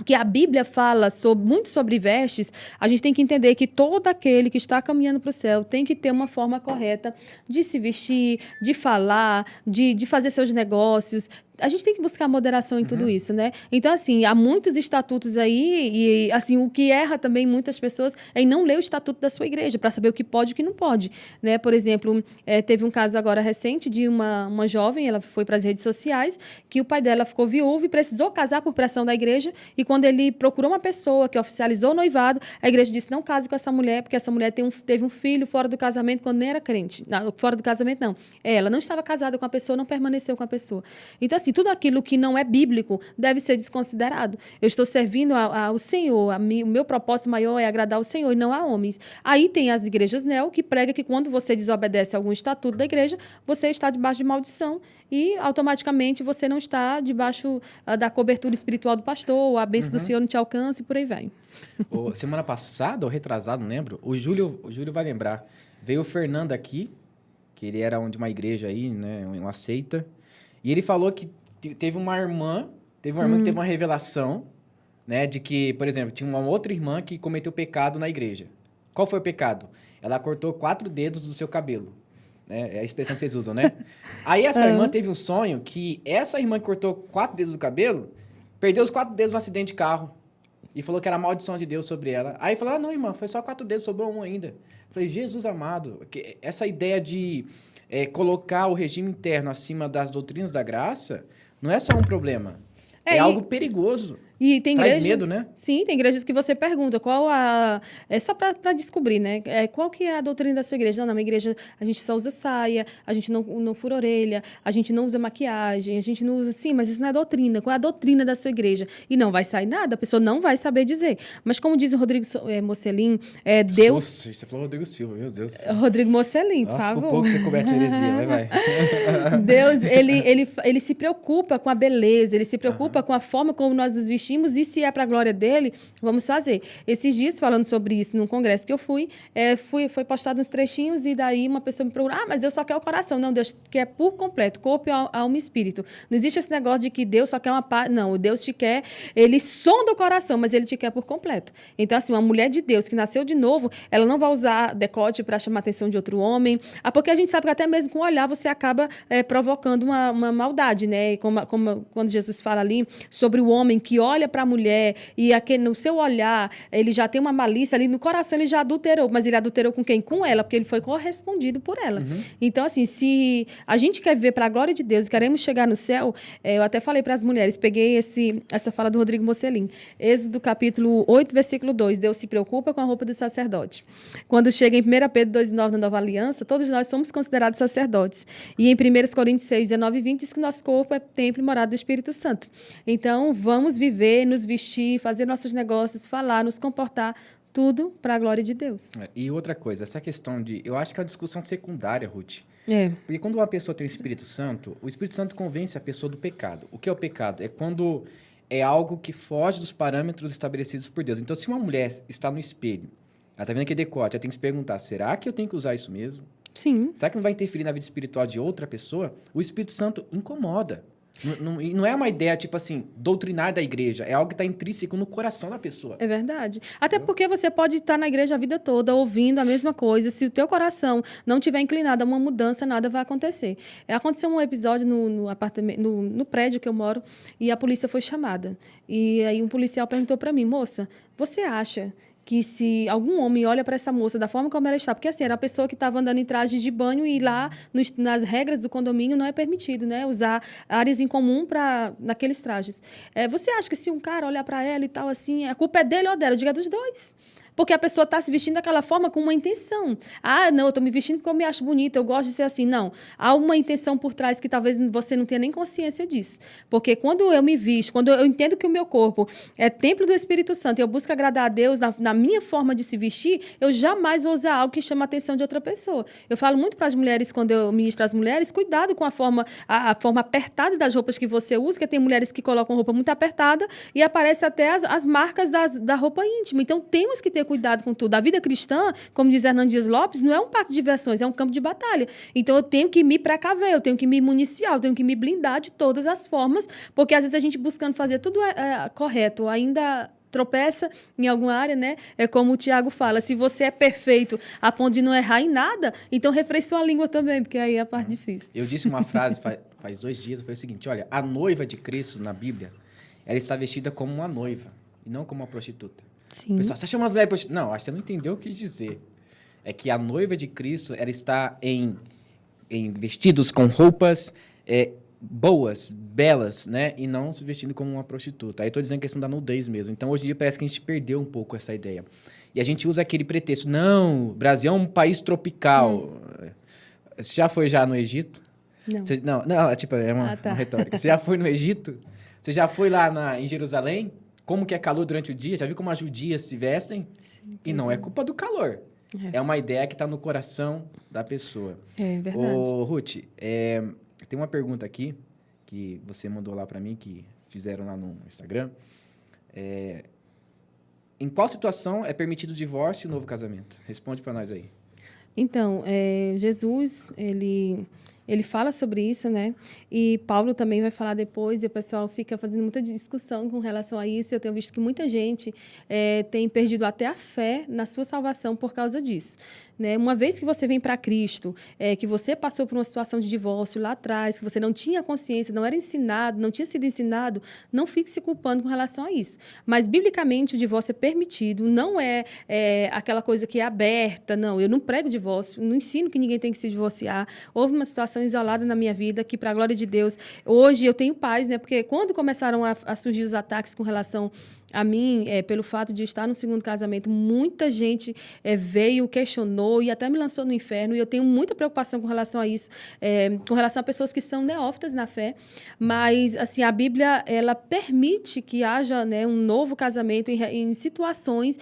que a Bíblia fala muito sobre vestes, a gente tem que entender que todo aquele que está caminhando para o céu tem que ter uma forma correta de se vestir, de falar, de fazer seus negócios. A gente tem que buscar moderação em tudo isso, né? Então, assim, há muitos estatutos aí e, assim, o que erra também muitas pessoas é em não ler o estatuto da sua igreja para saber o que pode e o que não pode, né? Por exemplo, teve um caso agora recente de uma jovem, ela foi para as redes sociais, que o pai dela ficou viúvo e precisou casar por pressão da igreja, e quando ele procurou uma pessoa que oficializou o noivado, a igreja disse, não case com essa mulher, porque essa mulher teve um filho fora do casamento quando nem era crente. Não, fora do casamento, não. Ela não estava casada com a pessoa, não permaneceu com a pessoa. Então, assim, tudo aquilo que não é bíblico deve ser desconsiderado. Eu estou servindo ao Senhor, o meu propósito maior é agradar ao Senhor e não a homens. Aí tem as igrejas neo que pregam que quando você desobedece a algum estatuto da igreja, você está debaixo de maldição e automaticamente você não está debaixo da cobertura espiritual do pastor, a bênção do Senhor não te alcança e por aí vai. Semana passada, ou retrasado, não lembro, o Júlio vai lembrar, veio o Fernando aqui, que ele era de uma igreja aí, né, uma seita, e ele falou que teve uma irmã que teve uma revelação, né, de que, por exemplo, tinha uma outra irmã que cometeu pecado na igreja. Qual foi o pecado? Ela cortou 4 dedos do seu cabelo. Né? É a expressão que vocês usam, né? Aí essa irmã teve um sonho que essa irmã que cortou 4 dedos do cabelo perdeu os 4 dedos no acidente de carro. E falou que era a maldição de Deus sobre ela. Aí falou, não, irmã, foi só 4 dedos, sobrou um ainda. Falei, Jesus amado, essa ideia de colocar o regime interno acima das doutrinas da graça não é só um problema. É algo perigoso. E tem Traz igrejas, medo, né? Sim, tem igrejas que você pergunta só para descobrir, né? Qual que é a doutrina da sua igreja? Não, na minha igreja a gente só usa saia, a gente não fura orelha, a gente não usa maquiagem, a gente não usa... Sim, mas isso não é doutrina. Qual é a doutrina da sua igreja? E não vai sair nada, a pessoa não vai saber dizer. Mas como diz o Rodrigo Mocelin, Deus... Você falou Rodrigo Silva, meu Deus. Rodrigo Mocelin, por favor. Por pouco você comete heresia, vai. Deus, ele se preocupa com a beleza, ele se preocupa com a forma como nós nos vestimos, e se é para a glória dele, vamos fazer. Esses dias, falando sobre isso num congresso que eu fui, foi postado uns trechinhos e daí uma pessoa me procurou, mas Deus só quer o coração. Não, Deus quer por completo, corpo, alma e espírito. Não existe esse negócio de que Deus só quer uma parte. Não, Deus te quer, ele sonda o coração, mas ele te quer por completo. Então, assim, uma mulher de Deus que nasceu de novo, ela não vai usar decote para chamar a atenção de outro homem, porque a gente sabe que até mesmo com o olhar você acaba provocando uma maldade, né? Como quando Jesus fala ali sobre o homem que olha para a mulher e no seu olhar ele já tem uma malícia ali no coração, ele já adulterou, mas ele adulterou com quem? Com ela, porque ele foi correspondido por ela. Então, assim, se a gente quer viver para a glória de Deus e queremos chegar no céu, eu até falei para as mulheres, peguei essa fala do Rodrigo Mocelin, Êxodo capítulo 8, versículo 2, Deus se preocupa com a roupa do sacerdote. Quando chega em 1 Pedro 2,9 na Nova Aliança, todos nós somos considerados sacerdotes. E em 1 Coríntios 6, 19 e 20 diz que o nosso corpo é templo e morada do Espírito Santo. Então, vamos viver, nos vestir, fazer nossos negócios, falar, nos comportar, tudo para a glória de Deus. E outra coisa, essa questão eu acho que é uma discussão secundária, Ruth. Porque quando uma pessoa tem o Espírito Santo convence a pessoa do pecado. O que é o pecado? É quando é algo que foge dos parâmetros estabelecidos por Deus. Então, se uma mulher está no espelho, ela está vendo aquele decote, ela tem que se perguntar, será que eu tenho que usar isso mesmo? Sim. Será que não vai interferir na vida espiritual de outra pessoa? O Espírito Santo incomoda. E não é uma ideia, tipo assim, doutrinária da igreja. É algo que está intrínseco no coração da pessoa. É verdade. Até porque você pode estar na igreja a vida toda ouvindo a mesma coisa. Se o teu coração não tiver inclinado a uma mudança, nada vai acontecer. Aconteceu um episódio no apartamento, no prédio que eu moro, e a polícia foi chamada. E aí um policial perguntou para mim, moça, você acha que se algum homem olha para essa moça da forma como ela está, porque assim, era a pessoa que estava andando em trajes de banho e lá nas regras do condomínio não é permitido, né, usar áreas em comum para naqueles trajes. Você acha que se um cara olhar para ela e tal assim, a culpa é dele ou dela? Eu digo, é dos dois. Porque a pessoa está se vestindo daquela forma com uma intenção. Ah, não, eu estou me vestindo porque eu me acho bonita, eu gosto de ser assim. Não, há uma intenção por trás que talvez você não tenha nem consciência disso. Porque quando eu me visto, quando eu entendo que o meu corpo é templo do Espírito Santo e eu busco agradar a Deus na minha forma de se vestir, eu jamais vou usar algo que chama a atenção de outra pessoa. Eu falo muito para as mulheres, quando eu ministro às mulheres, cuidado com a forma apertada das roupas que você usa, porque tem mulheres que colocam roupa muito apertada e aparece até as marcas da roupa íntima. Então, temos que ter cuidado com tudo. A vida cristã, como diz Hernando Dias Lopes, não é um parque de diversões, é um campo de batalha. Então, eu tenho que me precaver, eu tenho que me municiar, eu tenho que me blindar de todas as formas, porque às vezes a gente buscando fazer tudo correto, ainda tropeça em alguma área, né? É como o Tiago fala, se você é perfeito a ponto de não errar em nada, então refreie sua língua também, porque aí é a parte difícil. Eu disse uma frase faz 2 dias, foi o seguinte, olha, a noiva de Cristo na Bíblia, ela está vestida como uma noiva e não como uma prostituta. Sim. Pessoal, você chama as mulheres de prostituta? Não, acho que você não entendeu o que quis dizer. É que a noiva de Cristo, ela está em vestidos com roupas boas, belas, né? E não se vestindo como uma prostituta. Aí estou dizendo a questão da nudez mesmo. Então, hoje em dia, parece que a gente perdeu um pouco essa ideia. E a gente usa aquele pretexto. Não, o Brasil é um país tropical. Você já foi no Egito? Não. Não, tipo, é uma retórica. Você já foi no Egito? Você já foi lá em Jerusalém? Como que é calor durante o dia? Já viu como as judias se vestem? Sim, e não é culpa do calor. É uma ideia que está no coração da pessoa. É verdade. Ô, Ruth, tem uma pergunta aqui que você mandou lá para mim, que fizeram lá no Instagram. Em qual situação é permitido o divórcio e o novo casamento? Responde para nós aí. Então, Jesus, ele fala sobre isso, né? E Paulo também vai falar depois, e o pessoal fica fazendo muita discussão com relação a isso. Eu tenho visto que muita gente tem perdido até a fé na sua salvação por causa disso. Né? Uma vez que você vem para Cristo, que você passou por uma situação de divórcio lá atrás, que você não tinha consciência, não era ensinado, não tinha sido ensinado, não fique se culpando com relação a isso. Mas, biblicamente, o divórcio é permitido, não é aquela coisa que é aberta, não. Eu não prego divórcio, não ensino que ninguém tem que se divorciar. Houve uma situação isolada na minha vida que, para a glória de Deus, hoje eu tenho paz, né? Porque quando começaram a surgir os ataques com relação a mim, pelo fato de estar no segundo casamento, muita gente veio, questionou e até me lançou no inferno. E eu tenho muita preocupação com relação a isso, com relação a pessoas que são neófitas na fé. Mas, assim, a Bíblia, ela permite que haja, né, um novo casamento em situações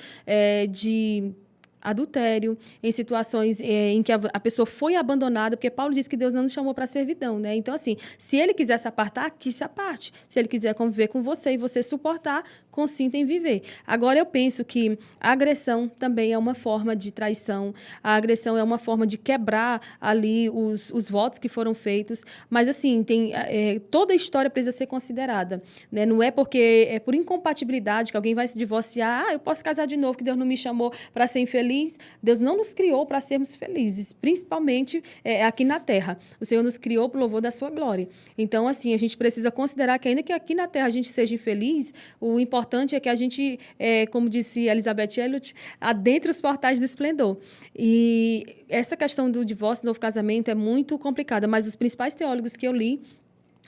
de adultério, em situações em que a pessoa foi abandonada, porque Paulo diz que Deus não nos chamou para a servidão, né? Então, assim, se ele quiser se apartar, que se aparte. Se ele quiser conviver com você e você suportar, consinta em viver. Agora, eu penso que a agressão também é uma forma de traição, a agressão é uma forma de quebrar ali os votos que foram feitos, mas, assim, toda a história precisa ser considerada, né? Não é porque é por incompatibilidade que alguém vai se divorciar, eu posso casar de novo, que Deus não me chamou para ser infeliz. Deus não nos criou para sermos felizes, principalmente aqui na Terra. O Senhor nos criou para o louvor da sua glória. Então, assim, a gente precisa considerar que ainda que aqui na Terra a gente seja infeliz, o importante é que a gente, como disse Elizabeth Elliot, adentre os portais do esplendor. E essa questão do divórcio, do novo casamento, é muito complicada, mas os principais teólogos que eu li,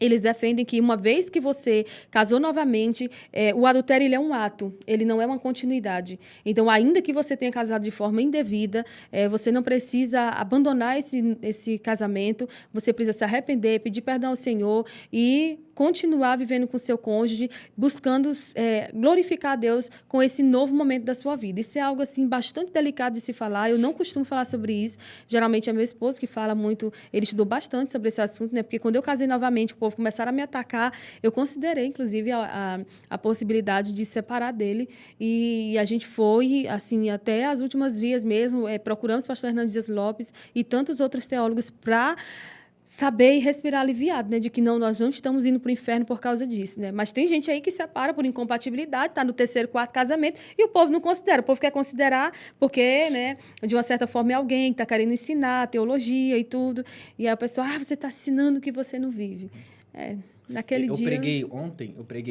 eles defendem que uma vez que você casou novamente, o adultério ele é um ato, ele não é uma continuidade. Então, ainda que você tenha casado de forma indevida, você não precisa abandonar esse casamento, você precisa se arrepender, pedir perdão ao Senhor e continuar vivendo com seu cônjuge, buscando glorificar a Deus com esse novo momento da sua vida. Isso é algo assim bastante delicado de se falar. Eu não costumo falar sobre isso. Geralmente é meu esposo que fala muito. Ele estudou bastante sobre esse assunto, né? Porque quando eu casei novamente, o povo começaram a me atacar. Eu considerei, inclusive, a possibilidade de separar dele. E a gente foi, assim, até as últimas vias mesmo. Procuramos o pastor Hernando Dias Lopes e tantos outros teólogos para saber e respirar aliviado, né? De que não, nós não estamos indo para o inferno por causa disso, né? Mas tem gente aí que separa por incompatibilidade, está no terceiro, quarto casamento, e o povo não considera. O povo quer considerar porque, né, de uma certa forma é alguém que está querendo ensinar teologia e tudo. E aí a pessoa, você está ensinando o que você não vive. Naquele Eu dia... preguei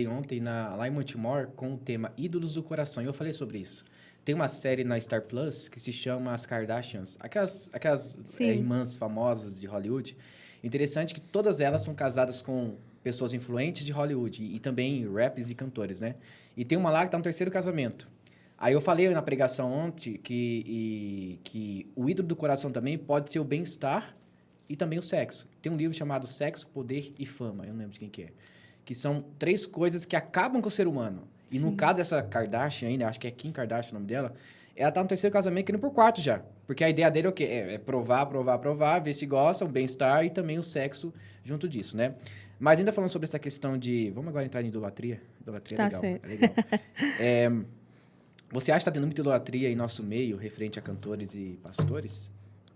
ontem lá em Montemor com o tema Ídolos do Coração, e eu falei sobre isso. Tem uma série na Star Plus que se chama As Kardashians, aquelas irmãs famosas de Hollywood. Interessante que todas elas são casadas com pessoas influentes de Hollywood e também raps e cantores, né? E tem uma lá que tá no terceiro casamento. Aí eu falei na pregação ontem que o ídolo do coração também pode ser o bem-estar e também o sexo. Tem um livro chamado Sexo, Poder e Fama, eu não lembro de quem que é. Que são 3 coisas que acabam com o ser humano. E no caso dessa Kardashian ainda, acho que é Kim Kardashian o nome dela, ela tá no terceiro casamento querendo por quarto já. Porque a ideia dele é o quê? É provar, ver se gosta, o bem-estar e também o sexo junto disso, né? Mas ainda falando sobre essa questão de... Vamos agora entrar em idolatria? Idolatria é legal. Certo. É legal. Você acha que está tendo muita idolatria em nosso meio, referente a cantores e pastores?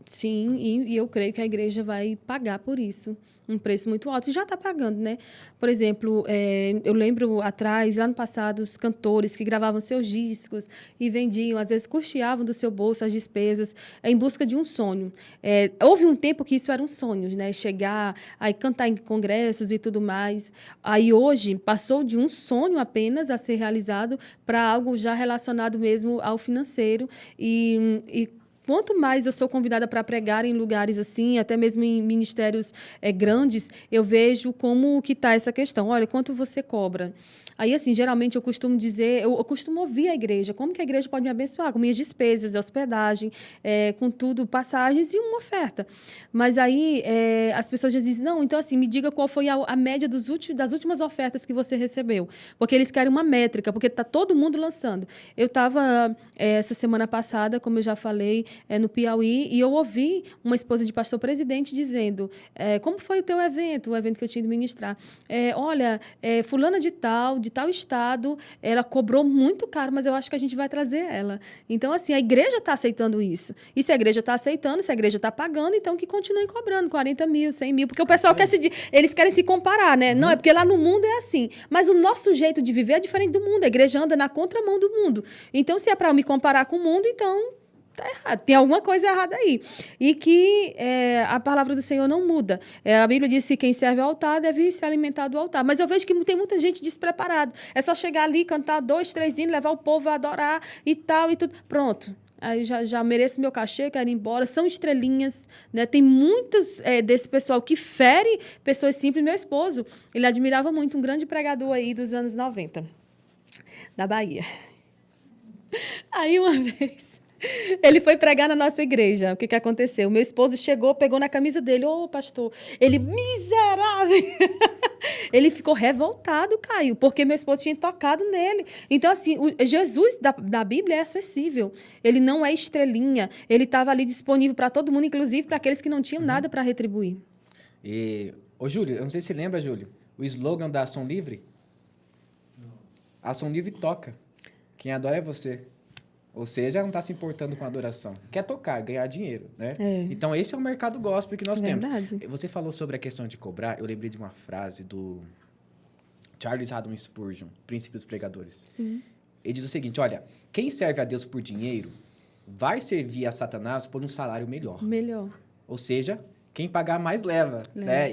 Sim, e eu creio que a igreja vai pagar por isso, um preço muito alto. E já está pagando, né? Por exemplo, eu lembro atrás, lá no passado, os cantores que gravavam seus discos e vendiam, às vezes custeavam do seu bolso as despesas em busca de um sonho. Houve um tempo que isso era um sonho, né? Chegar, aí cantar em congressos e tudo mais. Aí hoje passou de um sonho apenas a ser realizado para algo já relacionado mesmo ao financeiro e quanto mais eu sou convidada para pregar em lugares assim, até mesmo em ministérios grandes, eu vejo como que está essa questão. Olha, quanto você cobra? Aí, assim, geralmente eu costumo dizer, eu costumo ouvir a igreja, como que a igreja pode me abençoar? Com minhas despesas, hospedagem, com tudo, passagens e uma oferta. Mas aí as pessoas já dizem, não, então assim, me diga qual foi a média das últimas ofertas que você recebeu. Porque eles querem uma métrica, porque está todo mundo lançando. Eu estava, essa semana passada, como eu já falei, no Piauí, e eu ouvi uma esposa de pastor presidente dizendo, como foi o teu evento, o evento que eu tinha de ministrar? Olha, fulana de tal estado, ela cobrou muito caro, mas eu acho que a gente vai trazer ela. Então, assim, a igreja está aceitando isso. E se a igreja está aceitando, se a igreja está pagando, então que continuem cobrando 40 mil, 100 mil, porque o pessoal eles querem se comparar, né? Não, é porque lá no mundo é assim. Mas o nosso jeito de viver é diferente do mundo. A igreja anda na contramão do mundo. Então, se é para eu me comparar com o mundo, então tá errado, tem alguma coisa errada aí. E que a palavra do Senhor não muda. A Bíblia diz que quem serve ao altar deve se alimentar do altar. Mas eu vejo que tem muita gente despreparada. É só chegar ali, cantar 2, 3 hinos, levar o povo a adorar e tal e tudo. Pronto. Aí já mereço meu cachê, quero ir embora. São estrelinhas, né? Tem muitos desse pessoal que fere pessoas simples. Meu esposo, ele admirava muito um grande pregador aí dos anos 90, da Bahia. Aí uma vez... ele foi pregar na nossa igreja. O que aconteceu? O meu esposo chegou, pegou na camisa dele. Ô, pastor, ele, miserável! Ele ficou revoltado, Caio, porque meu esposo tinha tocado nele. Então, assim, Jesus da Bíblia é acessível. Ele não é estrelinha. Ele estava ali disponível para todo mundo, inclusive para aqueles que não tinham nada para retribuir. Ô, Júlio, eu não sei se você lembra, Júlio, o slogan da Ação Livre? Não. Ação Livre toca. Quem adora é você. Ou seja, não está se importando com a adoração. Quer tocar, ganhar dinheiro, né? Então, esse é o mercado gospel que nós temos. Você falou sobre a questão de cobrar. Eu lembrei de uma frase do Charles Haddon Spurgeon, Príncipe dos Pregadores. Sim. Ele diz o seguinte, olha, quem serve a Deus por dinheiro vai servir a Satanás por um salário melhor. Melhor. Ou seja, quem pagar mais leva. Né?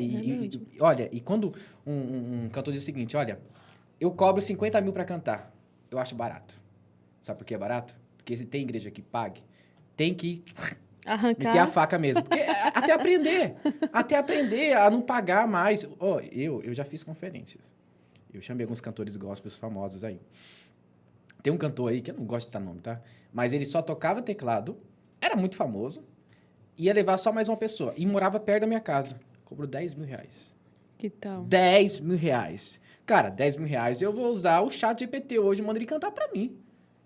Olha, e quando um cantor diz o seguinte, olha, eu cobro 50 mil para cantar, eu acho barato. Sabe por que é barato? Porque se tem igreja que pague, tem que meter a faca mesmo. Porque até aprender a não pagar mais. Eu já fiz conferências. Eu chamei alguns cantores gospels famosos aí. Tem um cantor aí, que eu não gosto de citar nome, tá? Mas ele só tocava teclado, era muito famoso, ia levar só mais uma pessoa. E morava perto da minha casa. Cobrou 10 mil reais. Que tal? 10 mil reais. Cara, 10 mil reais eu vou usar o ChatGPT hoje, manda ele cantar pra mim.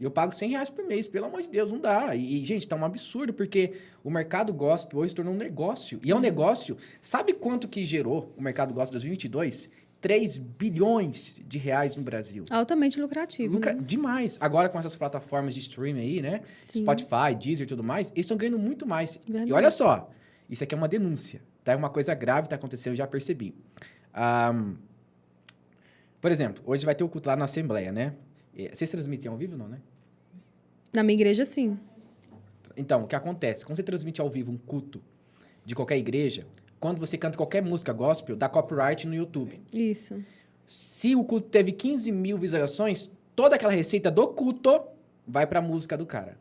E eu pago 100 reais por mês, pelo amor de Deus, não dá. E, gente, tá um absurdo, porque o mercado gospel hoje se tornou um negócio. E é um negócio... Sabe quanto que gerou o mercado gospel em 2022? 3 bilhões de reais no Brasil. Altamente lucrativo, né? Demais. Agora, com essas plataformas de streaming aí, né? Sim. Spotify, Deezer e tudo mais, eles estão ganhando muito mais. Verdade. E olha só, isso aqui é uma denúncia. Tá? Uma coisa grave está acontecendo, eu já percebi. Por exemplo, hoje vai ter o culto lá na Assembleia, né? Vocês transmitem ao vivo, não, né? Na minha igreja, sim. Então, o que acontece? Quando você transmite ao vivo um culto de qualquer igreja, quando você canta qualquer música gospel, dá copyright no YouTube. Isso. Se o culto teve 15 mil visualizações, toda aquela receita do culto vai para a música do cara.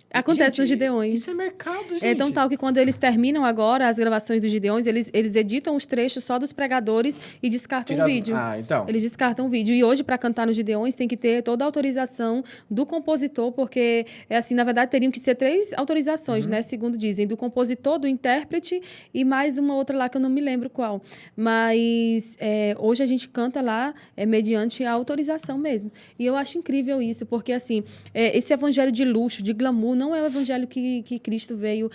Acontece Gente, nos Gideões. Isso é mercado, gente. É tão tal que quando eles terminam agora as gravações dos Gideões, eles editam os trechos só dos pregadores e descartam o vídeo. Então. Eles descartam o vídeo. E hoje, para cantar nos Gideões, tem que ter toda a autorização do compositor, porque, na verdade, teriam que ser 3 autorizações, né? Segundo dizem, do compositor, do intérprete e mais uma outra lá que eu não me lembro qual. Mas hoje a gente canta lá mediante a autorização mesmo. E eu acho incrível isso, porque, assim, esse evangelho de luxo, de glamour, não é o evangelho que Cristo veio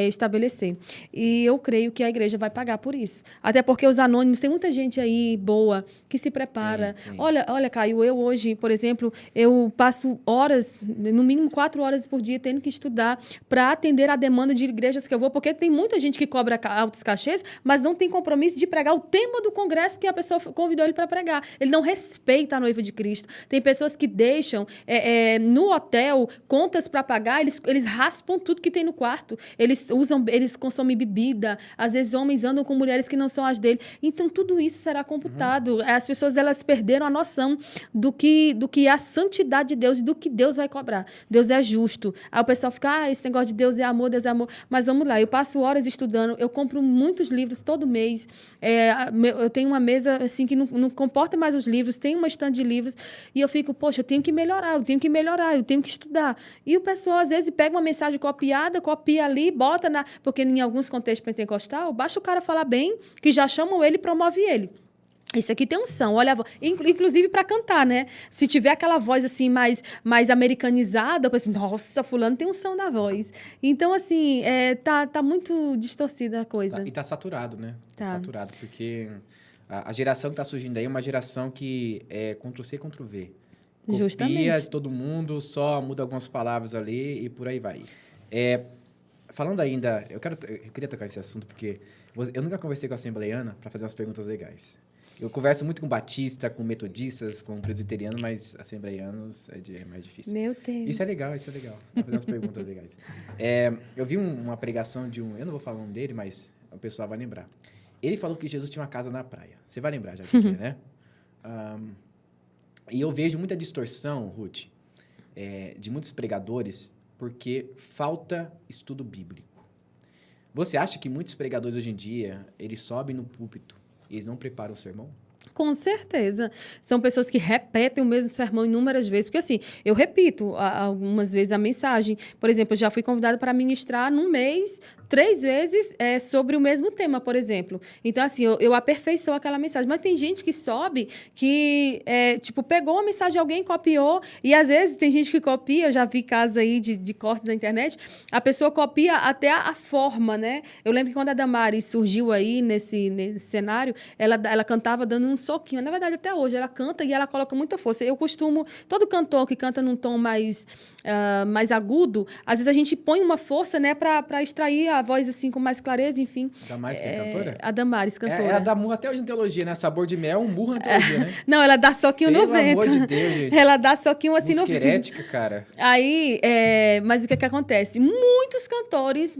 estabelecer. E eu creio que a igreja vai pagar por isso. Até porque os anônimos, tem muita gente aí boa que se prepara. Tem. Olha, Caio, eu hoje, por exemplo, eu passo horas, no mínimo 4 horas por dia, tendo que estudar para atender a demanda de igrejas que eu vou, porque tem muita gente que cobra altos cachês, mas não tem compromisso de pregar o tema do congresso que a pessoa convidou ele para pregar. Ele não respeita a noiva de Cristo. Tem pessoas que deixam no hotel contas para pagar, eles raspam tudo que tem no quarto. Eles consomem bebida. Às vezes, homens andam com mulheres que não são as dele. Então, tudo isso será computado. As pessoas, elas perderam a noção do que é a santidade de Deus e do que Deus vai cobrar. Deus é justo. Aí o pessoal fica, esse negócio de Deus é amor, Deus é amor. Mas vamos lá, eu passo horas estudando, eu compro muitos livros todo mês. Eu tenho uma mesa, assim, que não comporta mais os livros, tem uma estante de livros, e eu fico, poxa, eu tenho que melhorar, eu tenho que estudar. E o pessoal, às vezes, pega uma mensagem copiada, copia ali, bota porque em alguns contextos pentecostal, basta o cara falar bem, que já chamam ele e promove ele. Isso aqui tem unção, olha a voz. Inclusive para cantar, né? Se tiver aquela voz assim mais americanizada, eu penso, nossa, fulano tem unção na voz. Então, assim, tá muito distorcida a coisa. E tá saturado, né? Tá saturado, porque a geração que tá surgindo aí é uma geração que é Ctrl-C, Ctrl-V. Copia de todo mundo, só muda algumas palavras ali e por aí vai. Falando ainda, eu queria tocar esse assunto porque eu nunca conversei com a assembleiana para fazer umas perguntas legais. Eu converso muito com batista, com metodistas, com presbiterianos, mas assembleianos é mais difícil. Meu Deus. Isso é legal. Vou fazer umas perguntas legais. Eu vi uma pregação de eu não vou falar o nome dele, mas o pessoal vai lembrar. Ele falou que Jesus tinha uma casa na praia. Você vai lembrar já que é, né? E eu vejo muita distorção, Ruth, de muitos pregadores, porque falta estudo bíblico. Você acha que muitos pregadores hoje em dia, eles sobem no púlpito e eles não preparam o sermão? Com certeza. São pessoas que repetem o mesmo sermão inúmeras vezes. Porque, assim, eu repito algumas vezes a mensagem. Por exemplo, eu já fui convidada para ministrar num mês 3 vezes sobre o mesmo tema, por exemplo. Então, assim, eu aperfeiçoo aquela mensagem. Mas tem gente que sobe, que, pegou uma mensagem de alguém, copiou, e às vezes tem gente que copia, eu já vi casos aí de cortes da internet, a pessoa copia até a forma, né? Eu lembro que quando a Damares surgiu aí nesse cenário, ela cantava dando um soquinho. Na verdade, até hoje, ela canta e ela coloca muita força. Eu costumo, todo cantor que canta num tom mais agudo, às vezes a gente põe uma força, né, para extrair a voz assim com mais clareza, enfim. Damares, que é cantora? A Damares, cantora. Ela dá murro até hoje em teologia, né? Sabor de mel é um murro na teologia, né? Não, ela dá soquinho no vento. Pelo amor de Deus, gente. Ela dá soquinho assim no vento. Herética, cara. Aí, mas o que acontece? Muitos cantores,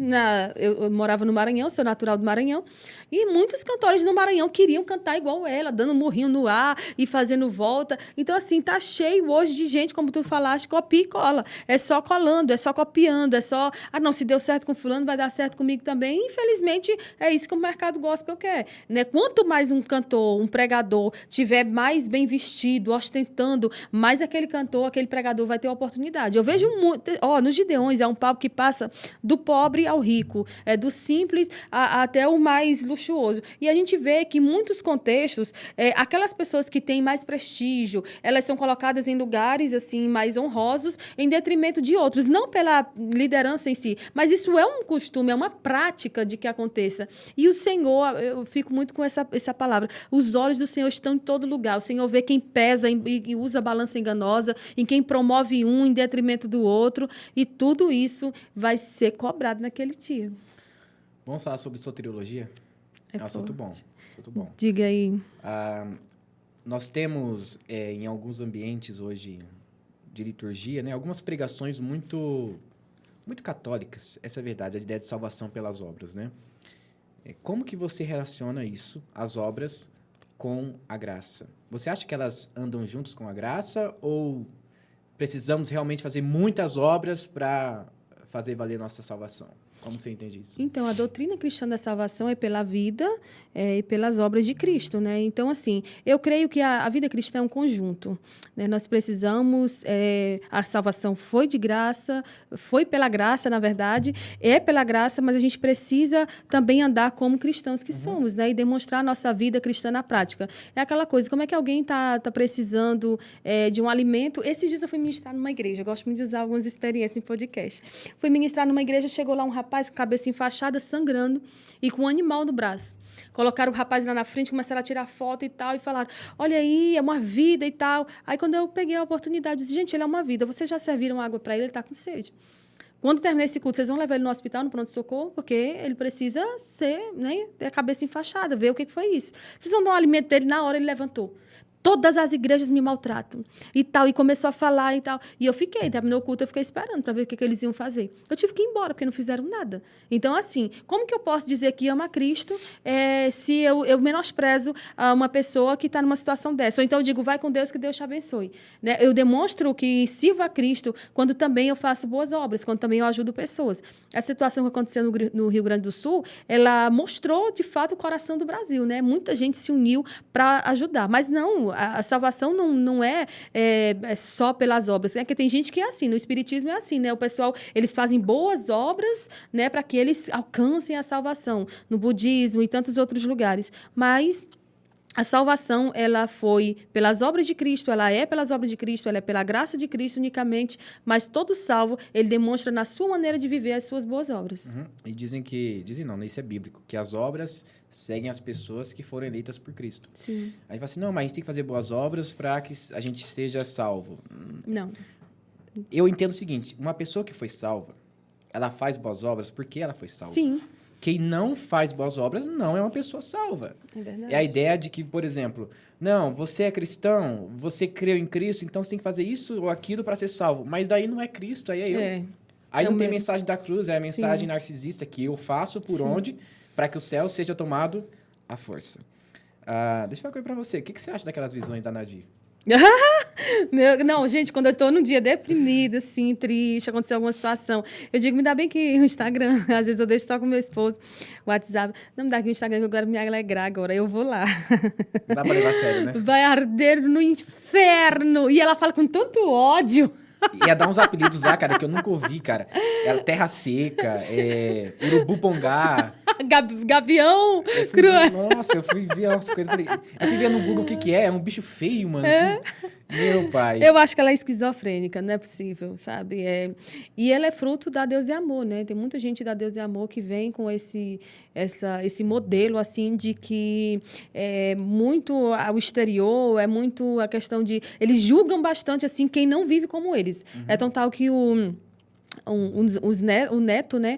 eu morava no Maranhão, sou natural do Maranhão, e muitos cantores no Maranhão queriam cantar igual ela, dando murrinho no ar e fazendo volta. Então, assim, tá cheio hoje de gente, como tu falaste, copia e cola. É só colando, é só copiando, é só... não, se deu certo com fulano, vai dar certo comigo também. Infelizmente, é isso que o mercado gospel quer, né? Quanto mais um cantor, um pregador, tiver mais bem vestido, ostentando, mais aquele cantor, aquele pregador vai ter oportunidade. Eu vejo muito... nos Gideões, é um papo que passa do pobre ao rico, do simples até o mais luxuoso. E a gente vê que em muitos contextos, aquelas pessoas que têm mais prestígio, elas são colocadas em lugares assim mais honrosos em detrimento de outros, não pela liderança em si, mas isso é um costume, é uma prática de que aconteça. E o Senhor, eu fico muito com essa palavra, os olhos do Senhor estão em todo lugar. O Senhor vê quem pesa e usa balança enganosa, em quem promove um em detrimento do outro, e tudo isso vai ser cobrado naquele dia. Vamos falar sobre soteriologia? É um assunto bom. Assunto bom. Diga aí. Nós temos, em alguns ambientes hoje de liturgia, né, algumas pregações muito católicas. Essa é a verdade, a ideia de salvação pelas obras, né? Como que você relaciona isso, as obras, com a graça? Você acha que elas andam juntos com a graça ou precisamos realmente fazer muitas obras para fazer valer nossa salvação? Como você entende isso? Então, a doutrina cristã da salvação é pela vida e pelas obras de Cristo, né? Então, assim, eu creio que a vida cristã é um conjunto, né? Nós precisamos... a salvação foi de graça, foi pela graça, na verdade, é pela graça, mas a gente precisa também andar como cristãos que somos, né? E demonstrar a nossa vida cristã na prática. É aquela coisa, como é que alguém tá precisando de um alimento? Esses dias eu fui ministrar numa igreja, eu gosto muito de usar algumas experiências em podcast. Fui ministrar numa igreja, chegou lá um rapaz com a cabeça enfaixada, sangrando e com um animal no braço. Colocaram o rapaz lá na frente, começaram a tirar foto e tal, e falaram, olha aí, é uma vida e tal. Aí, quando eu peguei a oportunidade, disse, gente, ele é uma vida, vocês já serviram água para ele está com sede. Quando terminar esse culto, vocês vão levar ele no hospital, no pronto-socorro, porque ele precisa ser, né, ter a cabeça enfaixada, ver o que foi isso. Vocês vão dar um alimento dele, na hora ele levantou. Todas as igrejas me maltratam e tal, e começou a falar e tal. E eu fiquei, terminou o culto, eu fiquei esperando para ver o que eles iam fazer. Eu tive que ir embora, porque não fizeram nada. Então, assim, como que eu posso dizer que ama Cristo se eu menosprezo uma pessoa que está numa situação dessa? Ou então eu digo, vai com Deus, que Deus te abençoe. Né? Eu demonstro que sirvo a Cristo quando também eu faço boas obras, quando também eu ajudo pessoas. A situação que aconteceu no Rio Grande do Sul, ela mostrou, de fato, o coração do Brasil. Né? Muita gente se uniu para ajudar. Mas não, a salvação não é só pelas obras, né? Porque tem gente que é assim, no espiritismo é assim, né? O pessoal, eles fazem boas obras, né, para que eles alcancem a salvação, no budismo e tantos outros lugares. Mas a salvação, ela foi pelas obras de Cristo, ela é pelas obras de Cristo, ela é pela graça de Cristo unicamente, mas todo salvo, ele demonstra na sua maneira de viver as suas boas obras. E dizem não, isso é bíblico, que as obras seguem as pessoas que foram eleitas por Cristo. Sim. Aí fala assim, não, mas a gente tem que fazer boas obras para que a gente seja salvo. Não. Eu entendo o seguinte, uma pessoa que foi salva, ela faz boas obras porque ela foi salva. Sim. Quem não faz boas obras não é uma pessoa salva. É verdade. É a ideia de que, por exemplo, não, você é cristão, você creu em Cristo, então você tem que fazer isso ou aquilo para ser salvo. Mas daí não é Cristo, aí é eu. Aí não tem mensagem da cruz, é a mensagem narcisista que eu faço por onde para que o céu seja tomado à força. Deixa eu falar uma coisa para você. O que você acha daquelas visões da Nadir? Não, gente, quando eu tô num dia deprimida, assim, triste, aconteceu alguma situação, eu digo, me dá bem que o Instagram, às vezes eu deixo só com meu esposo, o WhatsApp, não me dá aqui o Instagram que eu quero me alegrar agora, eu vou lá. Não dá pra levar a sério, né? Vai arder no inferno! E ela fala com tanto ódio. Ia dar uns apelidos lá, cara, que eu nunca ouvi, cara. Terra Seca, Urubu-Pongá. Gavião! Nossa, eu fui ver umas coisas. Eu fui ver no Google o que é. É um bicho feio, mano. Meu pai. Eu acho que ela é esquizofrênica, não é possível, sabe? E ela é fruto da Deus e Amor, né? Tem muita gente da Deus e Amor que vem com esse modelo, assim, de que é muito o exterior, é muito a questão de... Eles julgam bastante, assim, quem não vive como eles. É tão tal que o neto, né,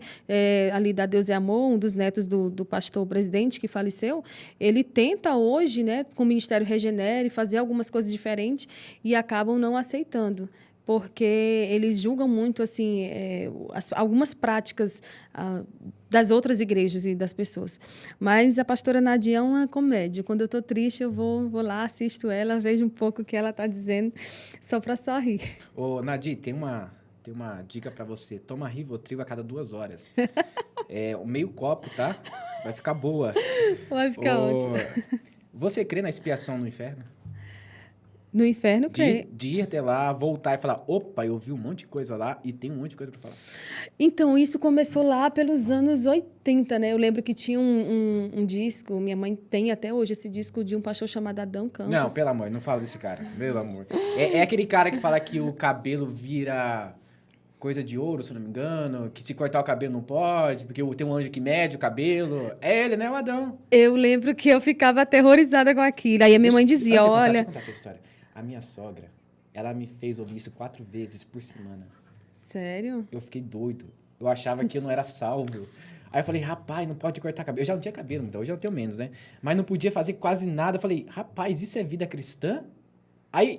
ali da Deus e Amor, um dos netos do pastor presidente que faleceu, ele tenta hoje, né, com o Ministério Regenere, fazer algumas coisas diferentes e acabam não aceitando, porque eles julgam muito, assim, algumas práticas das outras igrejas e das pessoas. Mas a pastora Nadia é uma comédia. Quando eu estou triste, eu vou lá, assisto ela, vejo um pouco o que ela está dizendo, só para sorrir. Ô, Nadia, tem uma dica pra você. Toma Rivotril a cada 2 horas. O meio copo, tá? Vai ficar boa. Vai ficar ótimo. Você crê na expiação no inferno? No inferno, crê. De ir até lá, voltar e falar, opa, eu vi um monte de coisa lá e tem um monte de coisa pra falar. Então, isso começou lá pelos anos 80, né? Eu lembro que tinha um disco, minha mãe tem até hoje esse disco de um pastor chamado Adão Campos. Não, pelo amor, não fala desse cara. Meu amor. É aquele cara que fala que o cabelo vira... coisa de ouro, se eu não me engano, que se cortar o cabelo não pode, porque tem um anjo que mede o cabelo. É ele, né, o Adão? Eu lembro que eu ficava aterrorizada com aquilo. Aí a minha mãe dizia, olha... Deixa eu contar essa história. A minha sogra, ela me fez ouvir isso 4 vezes por semana. Sério? Eu fiquei doido. Eu achava que eu não era salvo. Aí eu falei, rapaz, não pode cortar cabelo. Eu já não tinha cabelo, então hoje eu tenho menos, né? Mas não podia fazer quase nada. Eu falei, rapaz, isso é vida cristã? Aí,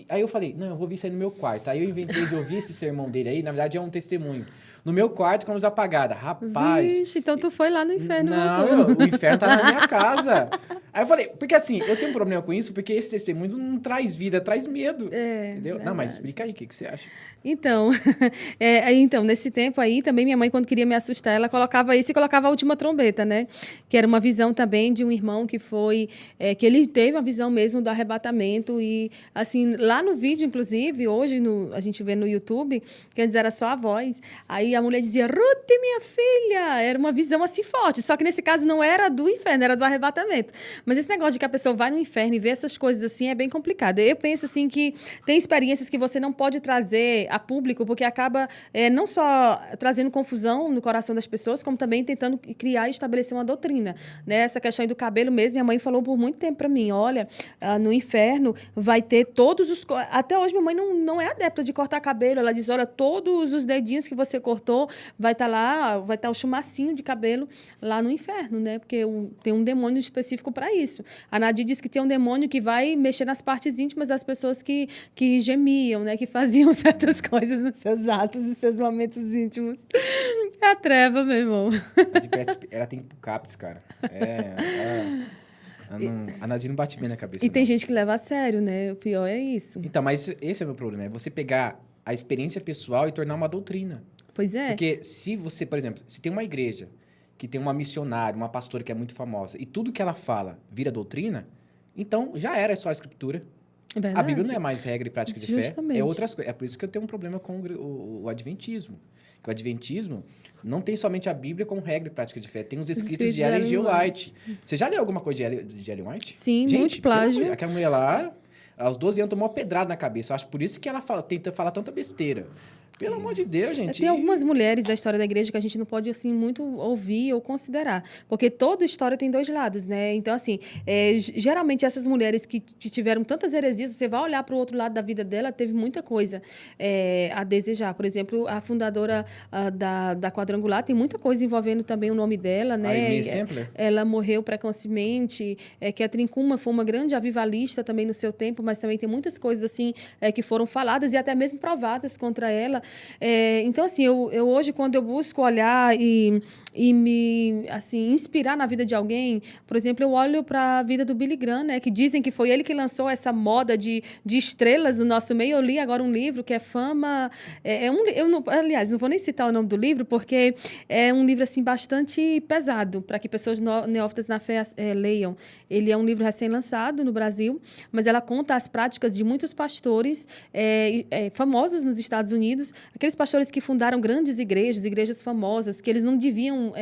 aí eu falei, não, eu vou ouvir isso aí no meu quarto. Aí eu inventei de ouvir esse sermão dele aí, na verdade é um testemunho. No meu quarto com a luz apagada. Rapaz, Vixe, então tu foi lá no inferno e não, voltou. o inferno tá na minha casa. Aí eu falei, porque assim, eu tenho um problema com isso, porque esse testemunho não traz vida, traz medo. É, Entendeu? Não, mas verdade. explica aí, o que você acha? Então, nesse tempo aí, também minha mãe, quando queria me assustar, ela colocava isso e colocava a última trombeta, né? Que era uma visão também de um irmão que foi, que ele teve uma visão mesmo do arrebatamento e, assim, lá no vídeo, inclusive, hoje a gente vê no YouTube, que antes era só a voz, aí a mulher dizia, Ruth, minha filha! Era uma visão assim forte, só que nesse caso não era do inferno, era do arrebatamento. Mas esse negócio de que a pessoa vai no inferno e vê essas coisas assim é bem complicado. Eu penso, assim, que tem experiências que você não pode trazer a público, porque acaba não só trazendo confusão no coração das pessoas, como também tentando criar e estabelecer uma doutrina. Né? Essa questão aí do cabelo mesmo, minha mãe falou por muito tempo para mim, olha, no inferno vai ter todos os... Até hoje minha mãe não é adepta de cortar cabelo, ela diz, olha, todos os dedinhos que você cortou vai estar lá, vai estar o chumacinho de cabelo lá no inferno, né? Porque tem um demônio específico para isso. A Nadir diz que tem um demônio que vai mexer nas partes íntimas das pessoas que gemiam, né? Que faziam certas coisas nos seus atos, nos seus momentos íntimos. É a treva, meu irmão. Ela tem CAPS, cara. A Nadine não bate bem na cabeça, E tem não. gente que leva a sério, né? O pior é isso. Então, mas esse é o meu problema, é você pegar a experiência pessoal e tornar uma doutrina. Pois é. Porque se você, por exemplo, se tem uma igreja que tem uma missionária, uma pastora que é muito famosa, e tudo que ela fala vira doutrina, então já era, é só a escritura. É verdade. A Bíblia não é mais regra e prática de fé, Justamente. é outras coisas. É por isso que eu tenho um problema com o adventismo. Que o adventismo não tem somente a Bíblia como regra e prática de fé, tem os escritos de Ellen G. White. Você já leu alguma coisa de Ellen White? Sim, Gente, muito plágio. aquela mulher lá, aos 12 anos, tomou uma pedrada na cabeça. Eu acho por isso que ela tenta falar tanta besteira. Pelo amor de Deus, gente. Tem algumas mulheres da história da igreja que a gente não pode, assim, muito ouvir ou considerar. Porque toda história tem dois lados, né? Então, assim, geralmente essas mulheres que tiveram tantas heresias, você vai olhar para o outro lado da vida dela, teve muita coisa a desejar. Por exemplo, a fundadora da Quadrangular tem muita coisa envolvendo também o nome dela, né? A Aimee Semple? Ela morreu precocemente. Catherine Kuhlman foi uma grande avivalista também no seu tempo, mas também tem muitas coisas, assim, que foram faladas e até mesmo provadas contra ela. Então, assim, eu hoje, quando eu busco olhar e me, assim, inspirar na vida de alguém, por exemplo, eu olho para a vida do Billy Graham, né, que dizem que foi ele que lançou essa moda de estrelas no nosso meio. Eu li agora um livro que é Fama... aliás, não vou nem citar o nome do livro, porque é um livro, assim, bastante pesado, para que pessoas neófitas na fé leiam. Ele é um livro recém-lançado no Brasil, mas ela conta as práticas de muitos pastores famosos nos Estados Unidos, aqueles pastores que fundaram grandes igrejas famosas, que eles não deviam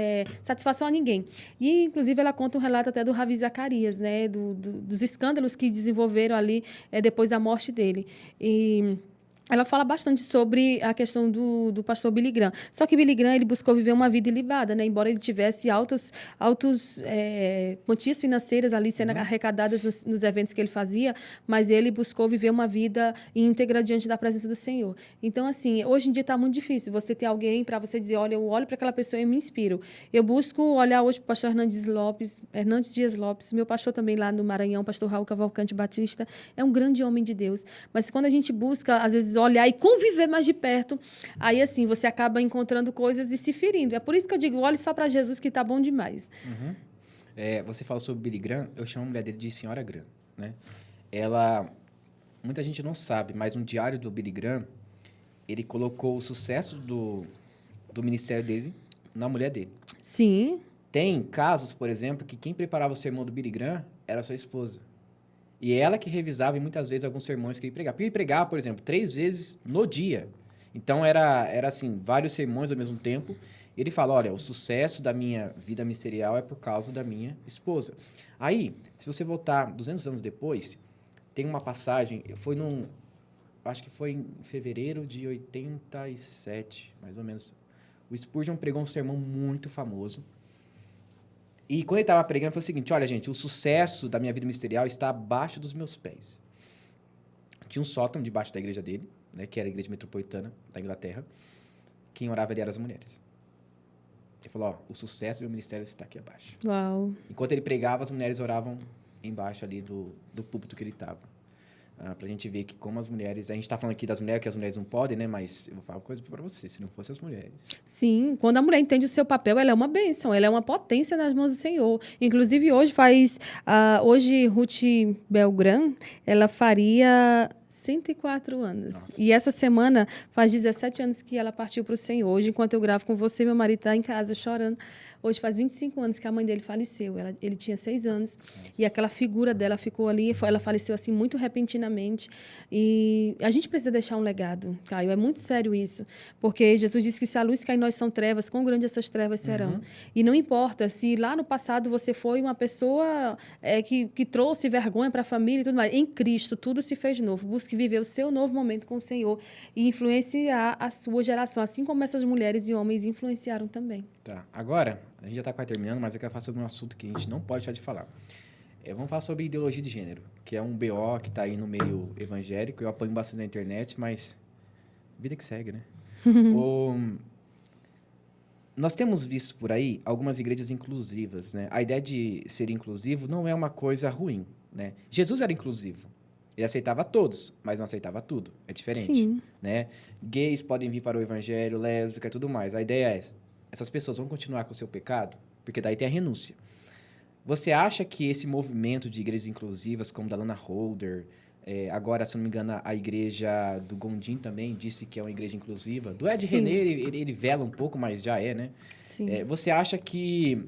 satisfação a ninguém. E, inclusive, ela conta um relato até do Ravi Zacarias, né, dos escândalos que desenvolveram ali depois da morte dele. E ela fala bastante sobre a questão do pastor Billy Graham. Só que Billy Graham, ele buscou viver uma vida ilibada, né? Embora ele tivesse altas quantias financeiras ali sendo arrecadadas nos eventos que ele fazia, mas ele buscou viver uma vida íntegra diante da presença do Senhor. Então, assim, hoje em dia está muito difícil você ter alguém para você dizer, olha, eu olho para aquela pessoa e me inspiro. Eu busco olhar hoje para o pastor Hernandes Dias Lopes, meu pastor também lá no Maranhão, pastor Raul Cavalcante Batista, é um grande homem de Deus. Mas quando a gente busca, às vezes, olhar e conviver mais de perto, aí, assim, você acaba encontrando coisas e se ferindo. É por isso que eu digo, olhe só para Jesus que tá bom demais. Uhum. Você falou sobre Billy Graham, eu chamo a mulher dele de Senhora Graham, né? Muita gente não sabe, mas no diário do Billy Graham, ele colocou o sucesso do ministério dele na mulher dele. Sim. Tem casos, por exemplo, que quem preparava o sermão do Billy Graham era a sua esposa. E ela que revisava, e muitas vezes, alguns sermões que ele pregava. Porque ele pregava, por exemplo, 3 vezes no dia. Então, era assim, vários sermões ao mesmo tempo. Ele fala, olha, o sucesso da minha vida ministerial é por causa da minha esposa. Aí, se você voltar 200 anos depois, tem uma passagem, acho que foi em fevereiro de 87, mais ou menos. O Spurgeon pregou um sermão muito famoso. E quando ele estava pregando, foi o seguinte, olha, gente, o sucesso da minha vida ministerial está abaixo dos meus pés. Tinha um sótão debaixo da igreja dele, né, que era a igreja metropolitana da Inglaterra. Quem orava ali eram as mulheres. Ele falou, ó, o sucesso do meu ministério está aqui abaixo. Uau. Enquanto ele pregava, as mulheres oravam embaixo ali do púlpito que ele estava. Pra gente ver que como as mulheres... A gente tá falando aqui das mulheres, que as mulheres não podem, né? Mas eu vou falar uma coisa pra você, se não fossem as mulheres. Sim, quando a mulher entende o seu papel, ela é uma bênção, ela é uma potência nas mãos do Senhor. Inclusive, hoje Ruth Belgram, ela faria 104 anos. Nossa. E essa semana faz 17 anos que ela partiu para o Senhor. Hoje, enquanto eu gravo com você, meu marido está em casa chorando. Hoje faz 25 anos que a mãe dele faleceu. Ele tinha 6 anos. Nossa. E aquela figura dela ficou ali. Ela faleceu assim muito repentinamente. E a gente precisa deixar um legado, Caio. É muito sério isso. Porque Jesus disse que se a luz cair em nós são trevas, quão grandes essas trevas serão. E não importa se lá no passado você foi uma pessoa que trouxe vergonha para a família e tudo mais. Em Cristo, tudo se fez novo. Busque viver o seu novo momento com o Senhor e influenciar a sua geração, assim como essas mulheres e homens influenciaram também. Tá. Agora, a gente já está quase terminando, mas eu quero falar sobre um assunto que a gente não pode deixar de falar. Vamos falar sobre ideologia de gênero, que é um BO que está aí no meio evangélico. Eu apanho bastante na internet, mas vida que segue, né? Nós temos visto por aí algumas igrejas inclusivas, né? A ideia de ser inclusivo não é uma coisa ruim, né? Jesus era inclusivo. Ele aceitava todos, mas não aceitava tudo. É diferente, Sim. né? Gays podem vir para o evangelho, lésbica e tudo mais. A ideia é, essas pessoas vão continuar com o seu pecado? Porque daí tem a renúncia. Você acha que esse movimento de igrejas inclusivas, como da Lana Holder, agora, se não me engano, a igreja do Gondim também disse que é uma igreja inclusiva. Do Ed René, ele vela um pouco, mas já é, né? Sim. Você acha que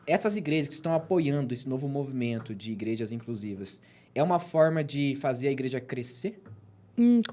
essas igrejas que estão apoiando esse novo movimento de igrejas inclusivas é uma forma de fazer a igreja crescer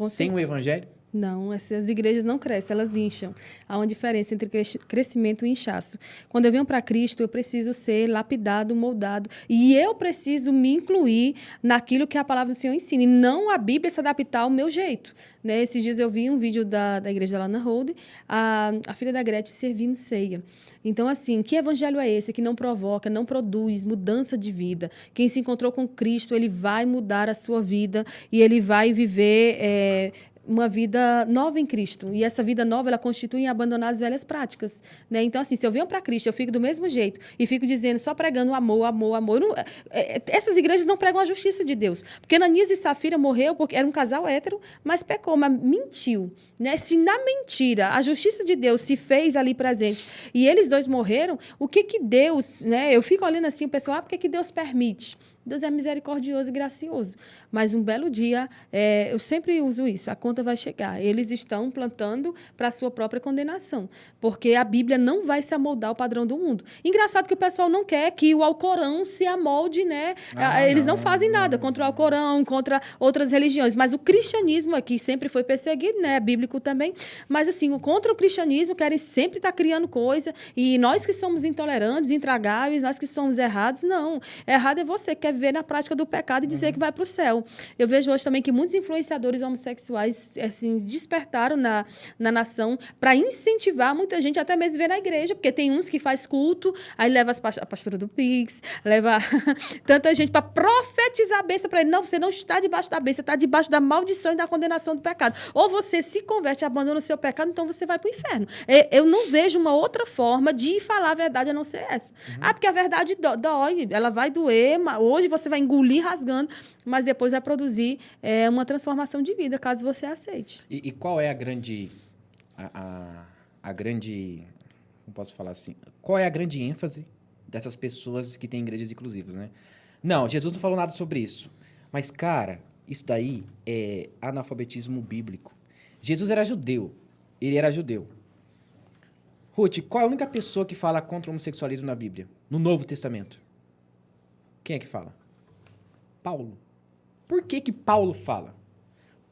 sem o evangelho? Não, essas igrejas não crescem, elas incham. Há uma diferença entre crescimento e inchaço. Quando eu venho para Cristo, eu preciso ser lapidado, moldado. E eu preciso me incluir naquilo que a palavra do Senhor ensina. E não a Bíblia se adaptar ao meu jeito. Né? Esses dias eu vi um vídeo da igreja da Lana Holder, a filha da Gretchen servindo ceia. Então, assim, que evangelho é esse que não provoca, não produz mudança de vida? Quem se encontrou com Cristo, ele vai mudar a sua vida e ele vai viver... uma vida nova em Cristo. E essa vida nova, ela constitui em abandonar as velhas práticas. Né? Então, assim, se eu venho para Cristo, eu fico do mesmo jeito e fico dizendo, só pregando amor, amor, amor. Essas igrejas não pregam a justiça de Deus. Porque Ananias e Safira morreu porque era um casal hétero, mas pecou, mas mentiu. Né? Se na mentira a justiça de Deus se fez ali presente e eles dois morreram, o que Deus... Né? Eu fico olhando assim, o pessoal, por que Deus permite? Deus é misericordioso e gracioso. Mas um belo dia, eu sempre uso isso, a conta vai chegar. Eles estão plantando para a sua própria condenação, porque a Bíblia não vai se amoldar ao padrão do mundo. Engraçado que o pessoal não quer que o Alcorão se amolde, né? Eles não fazem nada contra o Alcorão, contra outras religiões, mas o cristianismo aqui sempre foi perseguido, né? É bíblico também, mas assim, contra o cristianismo querem sempre estar criando coisa, e nós que somos intolerantes, intragáveis, nós que somos errados, não. Errado é você que quer viver na prática do pecado e dizer que vai para o céu. Eu vejo hoje também que muitos influenciadores homossexuais assim, despertaram na nação para incentivar muita gente até mesmo ver na igreja, porque tem uns que faz culto, aí leva a pastora do Pix, leva tanta gente para profetizar a bênção para ele. Não, você não está debaixo da bênção, você está debaixo da maldição e da condenação do pecado. Ou você se converte e abandona o seu pecado, então você vai para o inferno. Eu não vejo uma outra forma de falar a verdade a não ser essa. Porque a verdade dói, ela vai doer, hoje você vai engolir rasgando, mas depois vai produzir uma transformação de vida, caso você aceite. E qual é a grande... A grande... Não posso falar assim. Qual é a grande ênfase dessas pessoas que têm igrejas inclusivas, né? Não, Jesus não falou nada sobre isso. Mas, cara, isso daí é analfabetismo bíblico. Jesus era judeu. Ele era judeu. Ruth, qual é a única pessoa que fala contra o homossexualismo na Bíblia? No Novo Testamento? Quem é que fala? Paulo. Por que Paulo fala?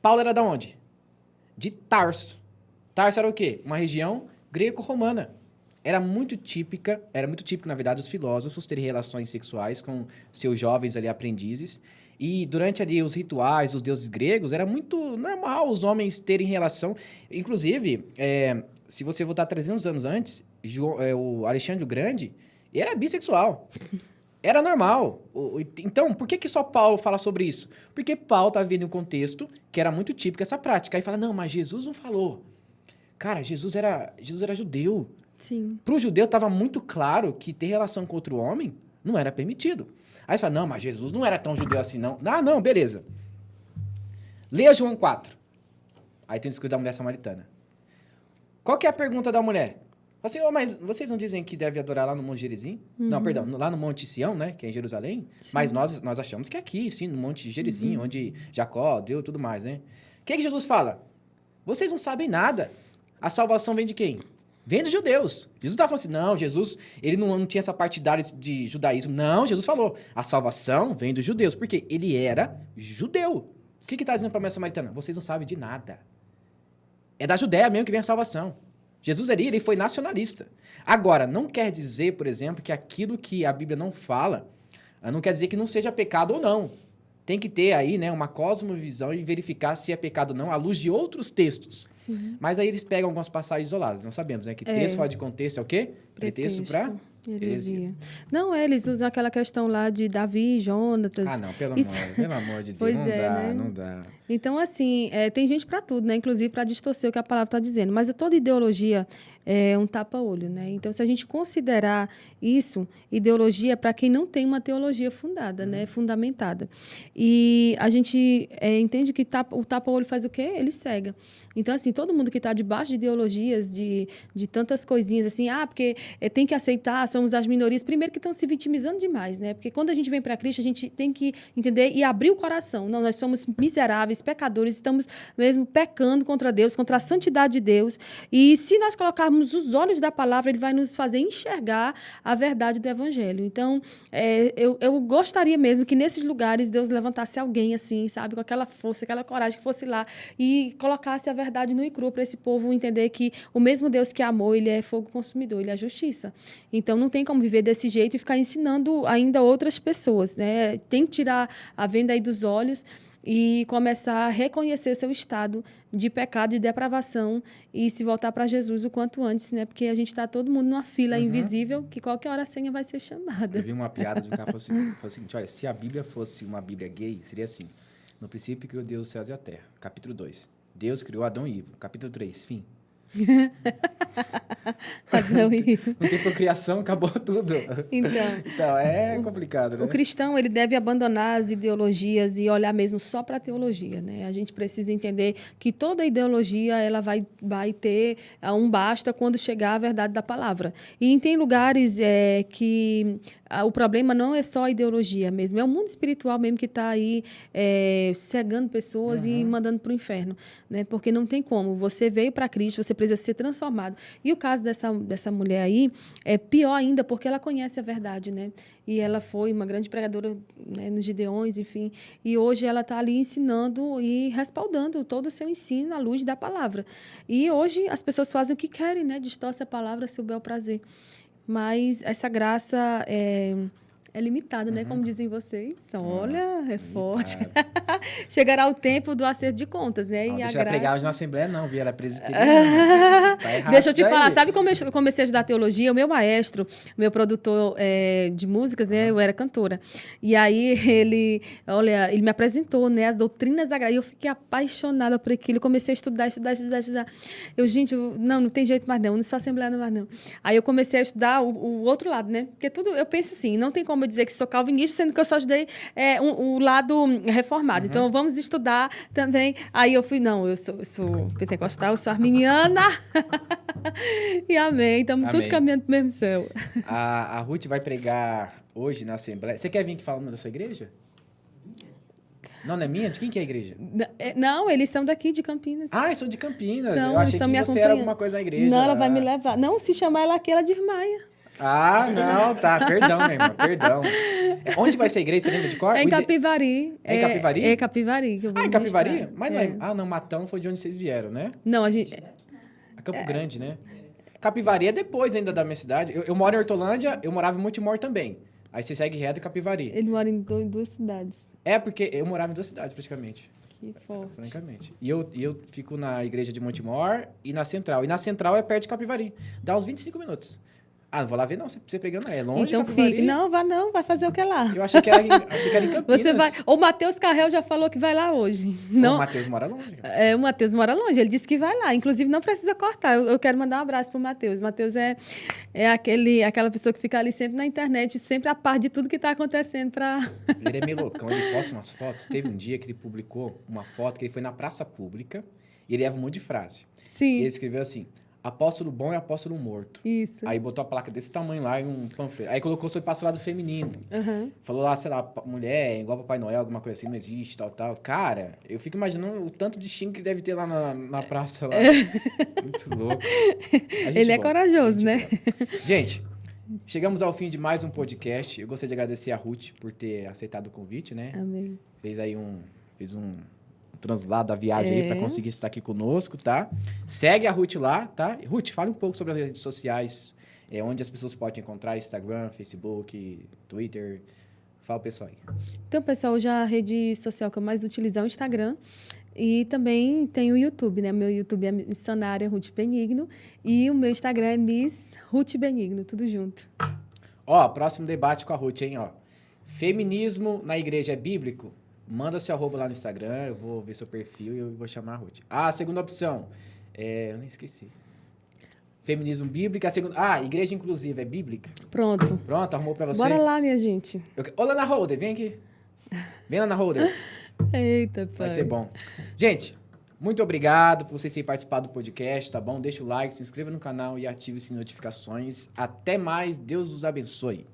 Paulo era da onde? De Tarso. Tarso era o quê? Uma região greco-romana. Era muito típico, na verdade, os filósofos terem relações sexuais com seus jovens ali aprendizes. E durante ali os rituais dos deuses gregos, era muito normal os homens terem relação. Inclusive, se você voltar 300 anos antes, o Alexandre o Grande era bissexual. Era normal. Então, por que só Paulo fala sobre isso? Porque Paulo estava vivendo um contexto que era muito típico essa prática. Aí fala, não, mas Jesus não falou. Cara, Jesus era judeu. Sim. Para o judeu estava muito claro que ter relação com outro homem não era permitido. Aí você fala, não, mas Jesus não era tão judeu assim, não. Ah, não, beleza. Leia João 4. Aí tem o discurso da mulher samaritana. Qual que é a pergunta da mulher? Assim, oh, mas vocês não dizem que deve adorar lá no Monte Gerizim? Não, perdão, lá no Monte Sião, né? Que é em Jerusalém. Sim. Mas nós achamos que é aqui, sim, no Monte Gerizim, onde Jacó deu tudo mais, né? O que Jesus fala? Vocês não sabem nada. A salvação vem de quem? Vem dos judeus. Jesus estava falando assim, não, Jesus, ele não tinha essa partidária de judaísmo. Não, Jesus falou, a salvação vem dos judeus. Por quê? Ele era judeu. O que está dizendo para a mulher samaritana? Vocês não sabem de nada. É da Judéia mesmo que vem a salvação. Jesus ele foi nacionalista. Agora, não quer dizer, por exemplo, que aquilo que a Bíblia não fala, não quer dizer que não seja pecado ou não. Tem que ter aí, né, uma cosmovisão e verificar se é pecado ou não à luz de outros textos. Sim. Mas aí eles pegam algumas passagens isoladas. Nós sabemos, né, que texto fora de contexto é o quê? Pretexto para heresia. Não, eles usam aquela questão lá de Davi e Jonatas. Ah, não, pelo amor de Deus, Pois não é, dá, né? não dá. Então, assim, tem gente para tudo, né? Inclusive para distorcer o que a palavra está dizendo. Mas toda ideologia é um tapa-olho, né? Então, se a gente considerar isso, ideologia para quem não tem uma teologia fundada, né? Fundamentada. E a gente entende que o tapa-olho faz o quê? Ele cega. Então, assim, todo mundo que está debaixo de ideologias, de tantas coisinhas, assim, porque tem que aceitar, somos as minorias, primeiro que estão se vitimizando demais, né? Porque quando a gente vem para Cristo, a gente tem que entender e abrir o coração. Não, nós somos miseráveis, pecadores, estamos mesmo pecando contra Deus, contra a santidade de Deus. E se nós colocarmos os olhos da palavra, ele vai nos fazer enxergar a verdade do Evangelho. Então, eu gostaria mesmo que nesses lugares Deus levantasse alguém assim, sabe? Com aquela força, aquela coragem, que fosse lá e colocasse a verdade nua e crua para esse povo entender que o mesmo Deus que amou, ele é fogo consumidor, ele é justiça. Então, não tem como viver desse jeito e ficar ensinando ainda outras pessoas, né? Tem que tirar a venda aí dos olhos e começar a reconhecer seu estado de pecado e depravação e se voltar para Jesus o quanto antes, né? Porque a gente está todo mundo numa fila invisível que qualquer hora a senha vai ser chamada. Eu vi uma piada de um cara que falou o seguinte, olha, se a Bíblia fosse uma Bíblia gay, seria assim, no princípio criou Deus os céus e a terra, capítulo 2. Deus criou Adão e Eva, capítulo 3, fim. Não tem procriação, acabou tudo. Então é complicado, né? O cristão, ele deve abandonar as ideologias e olhar mesmo só para a teologia, né? A gente precisa entender que toda ideologia ela vai ter um basta quando chegar a verdade da palavra. E tem lugares que o problema não é só a ideologia mesmo, é o mundo espiritual mesmo que está aí cegando pessoas e mandando para o inferno, né? Porque não tem como. Você veio para Cristo, você precisa ser transformado. E o caso dessa mulher aí é pior ainda, porque ela conhece a verdade, né? E ela foi uma grande pregadora, né, nos Gideões, enfim. E hoje ela está ali ensinando e respaldando todo o seu ensino à luz da palavra. E hoje as pessoas fazem o que querem, né? Distorce a palavra a seu bel prazer. Mas essa graça é limitada, né? Como dizem vocês. Olha, é forte. Chegará o tempo do acerto de contas, né? Não, e deixa a ela pregar graça... hoje na Assembleia, não, viu? Ela é presbiteriana. Tá errado. Deixa eu te falar, sabe como eu comecei a estudar teologia? O meu maestro, meu produtor de músicas, né? Eu era cantora. E aí ele me apresentou, né? As doutrinas da graça. E eu fiquei apaixonada por aquilo. Comecei a estudar. Não tem jeito mais não sou assembleana mais não. Aí eu comecei a estudar o outro lado, né? Porque tudo, eu penso assim, não tem como eu dizer que sou calvinista, sendo que eu só estudei o lado reformado. Então, vamos estudar também. Aí eu fui, eu sou pentecostal, eu sou arminiana. E amém. Estamos tudo caminhando para o mesmo céu. A Ruth vai pregar hoje na Assembleia. Você quer vir aqui falando da sua igreja? Não é minha? De quem que é a igreja? Não, eles são daqui de Campinas. Ah, eles são de Campinas. Eu achei que você era alguma coisa na igreja. Não, ela vai me levar. Não, se chamar ela aqui, ela desmaia. Ah, não, tá. Perdão, minha irmã, perdão. Onde vai ser a igreja? Você lembra de cor? É em Capivari. É em Capivari? É Capivari. Que eu vou em Capivari? mostrar. Mas não é... Ah, não, Matão foi de onde vocês vieram, né? Não, a gente... Campo Grande, né? Capivari é depois ainda da minha cidade. Eu moro em Hortolândia, eu morava em Montemor também. Aí você segue reto em Capivari. Ele mora em duas cidades. É, porque eu morava em duas cidades, praticamente. Que forte. Francamente. E eu fico na igreja de Montemor e na Central. E na Central é perto de Capivari. Dá uns 25 minutos. Ah, não vou lá ver, não. Você pegando é longe, Então Capivari? fique. Não, vá não, vai fazer o que lá? Eu achei que era em Campinas. Você vai. O Matheus Carrel já falou que vai lá hoje. O Não, Matheus mora longe. Cara. o Matheus mora longe, ele disse que vai lá. Inclusive, não precisa cortar. Eu quero mandar um abraço pro Matheus. Matheus é aquela pessoa que fica ali sempre na internet, sempre a par de tudo que está acontecendo para. Ele é meio loucão, ele posta umas fotos. Teve um dia que ele publicou uma foto que ele foi na praça pública e ele leva um monte de frase. Sim. E ele escreveu assim: apóstolo bom é apóstolo morto. Isso. Aí botou a placa desse tamanho lá e um panfleto. Aí colocou sobre pastorado feminino. Uhum. Falou lá, sei lá, mulher igual Papai Noel, alguma coisa assim, não existe, tal. Cara, eu fico imaginando o tanto de xingo que deve ter lá na praça. Lá. Muito louco. Ele é corajoso, né? Boa. Gente, chegamos ao fim de mais um podcast. Eu gostaria de agradecer a Ruth por ter aceitado o convite, né? Amém. Fez um translado da viagem aí para conseguir estar aqui conosco, tá? Segue a Ruth lá, tá? Ruth, fale um pouco sobre as redes sociais, onde as pessoas podem encontrar, Instagram, Facebook, Twitter. Fala, pessoal aí. Então, pessoal, hoje a rede social que eu mais utilizo é o Instagram. E também tem o YouTube, né? Meu YouTube é Missionária Ruth Benigno. E o meu Instagram é Miss Ruth Benigno, tudo junto. Ó, próximo debate com a Ruth, hein? Ó. Feminismo na igreja é bíblico? Manda seu arroba lá no Instagram, eu vou ver seu perfil e eu vou chamar a Ruth. Ah, a segunda opção. Eu nem esqueci. Feminismo bíblico. A segunda... Ah, igreja inclusiva é bíblica? Pronto. Pronto, arrumou pra você? Bora lá, minha gente. Ô, Lana Holder, vem aqui. Vem, Lana Holder. Eita, pai. Vai ser bom. Gente, muito obrigado por vocês terem participado do podcast, tá bom? Deixa o like, se inscreva no canal e ative as notificações. Até mais, Deus os abençoe.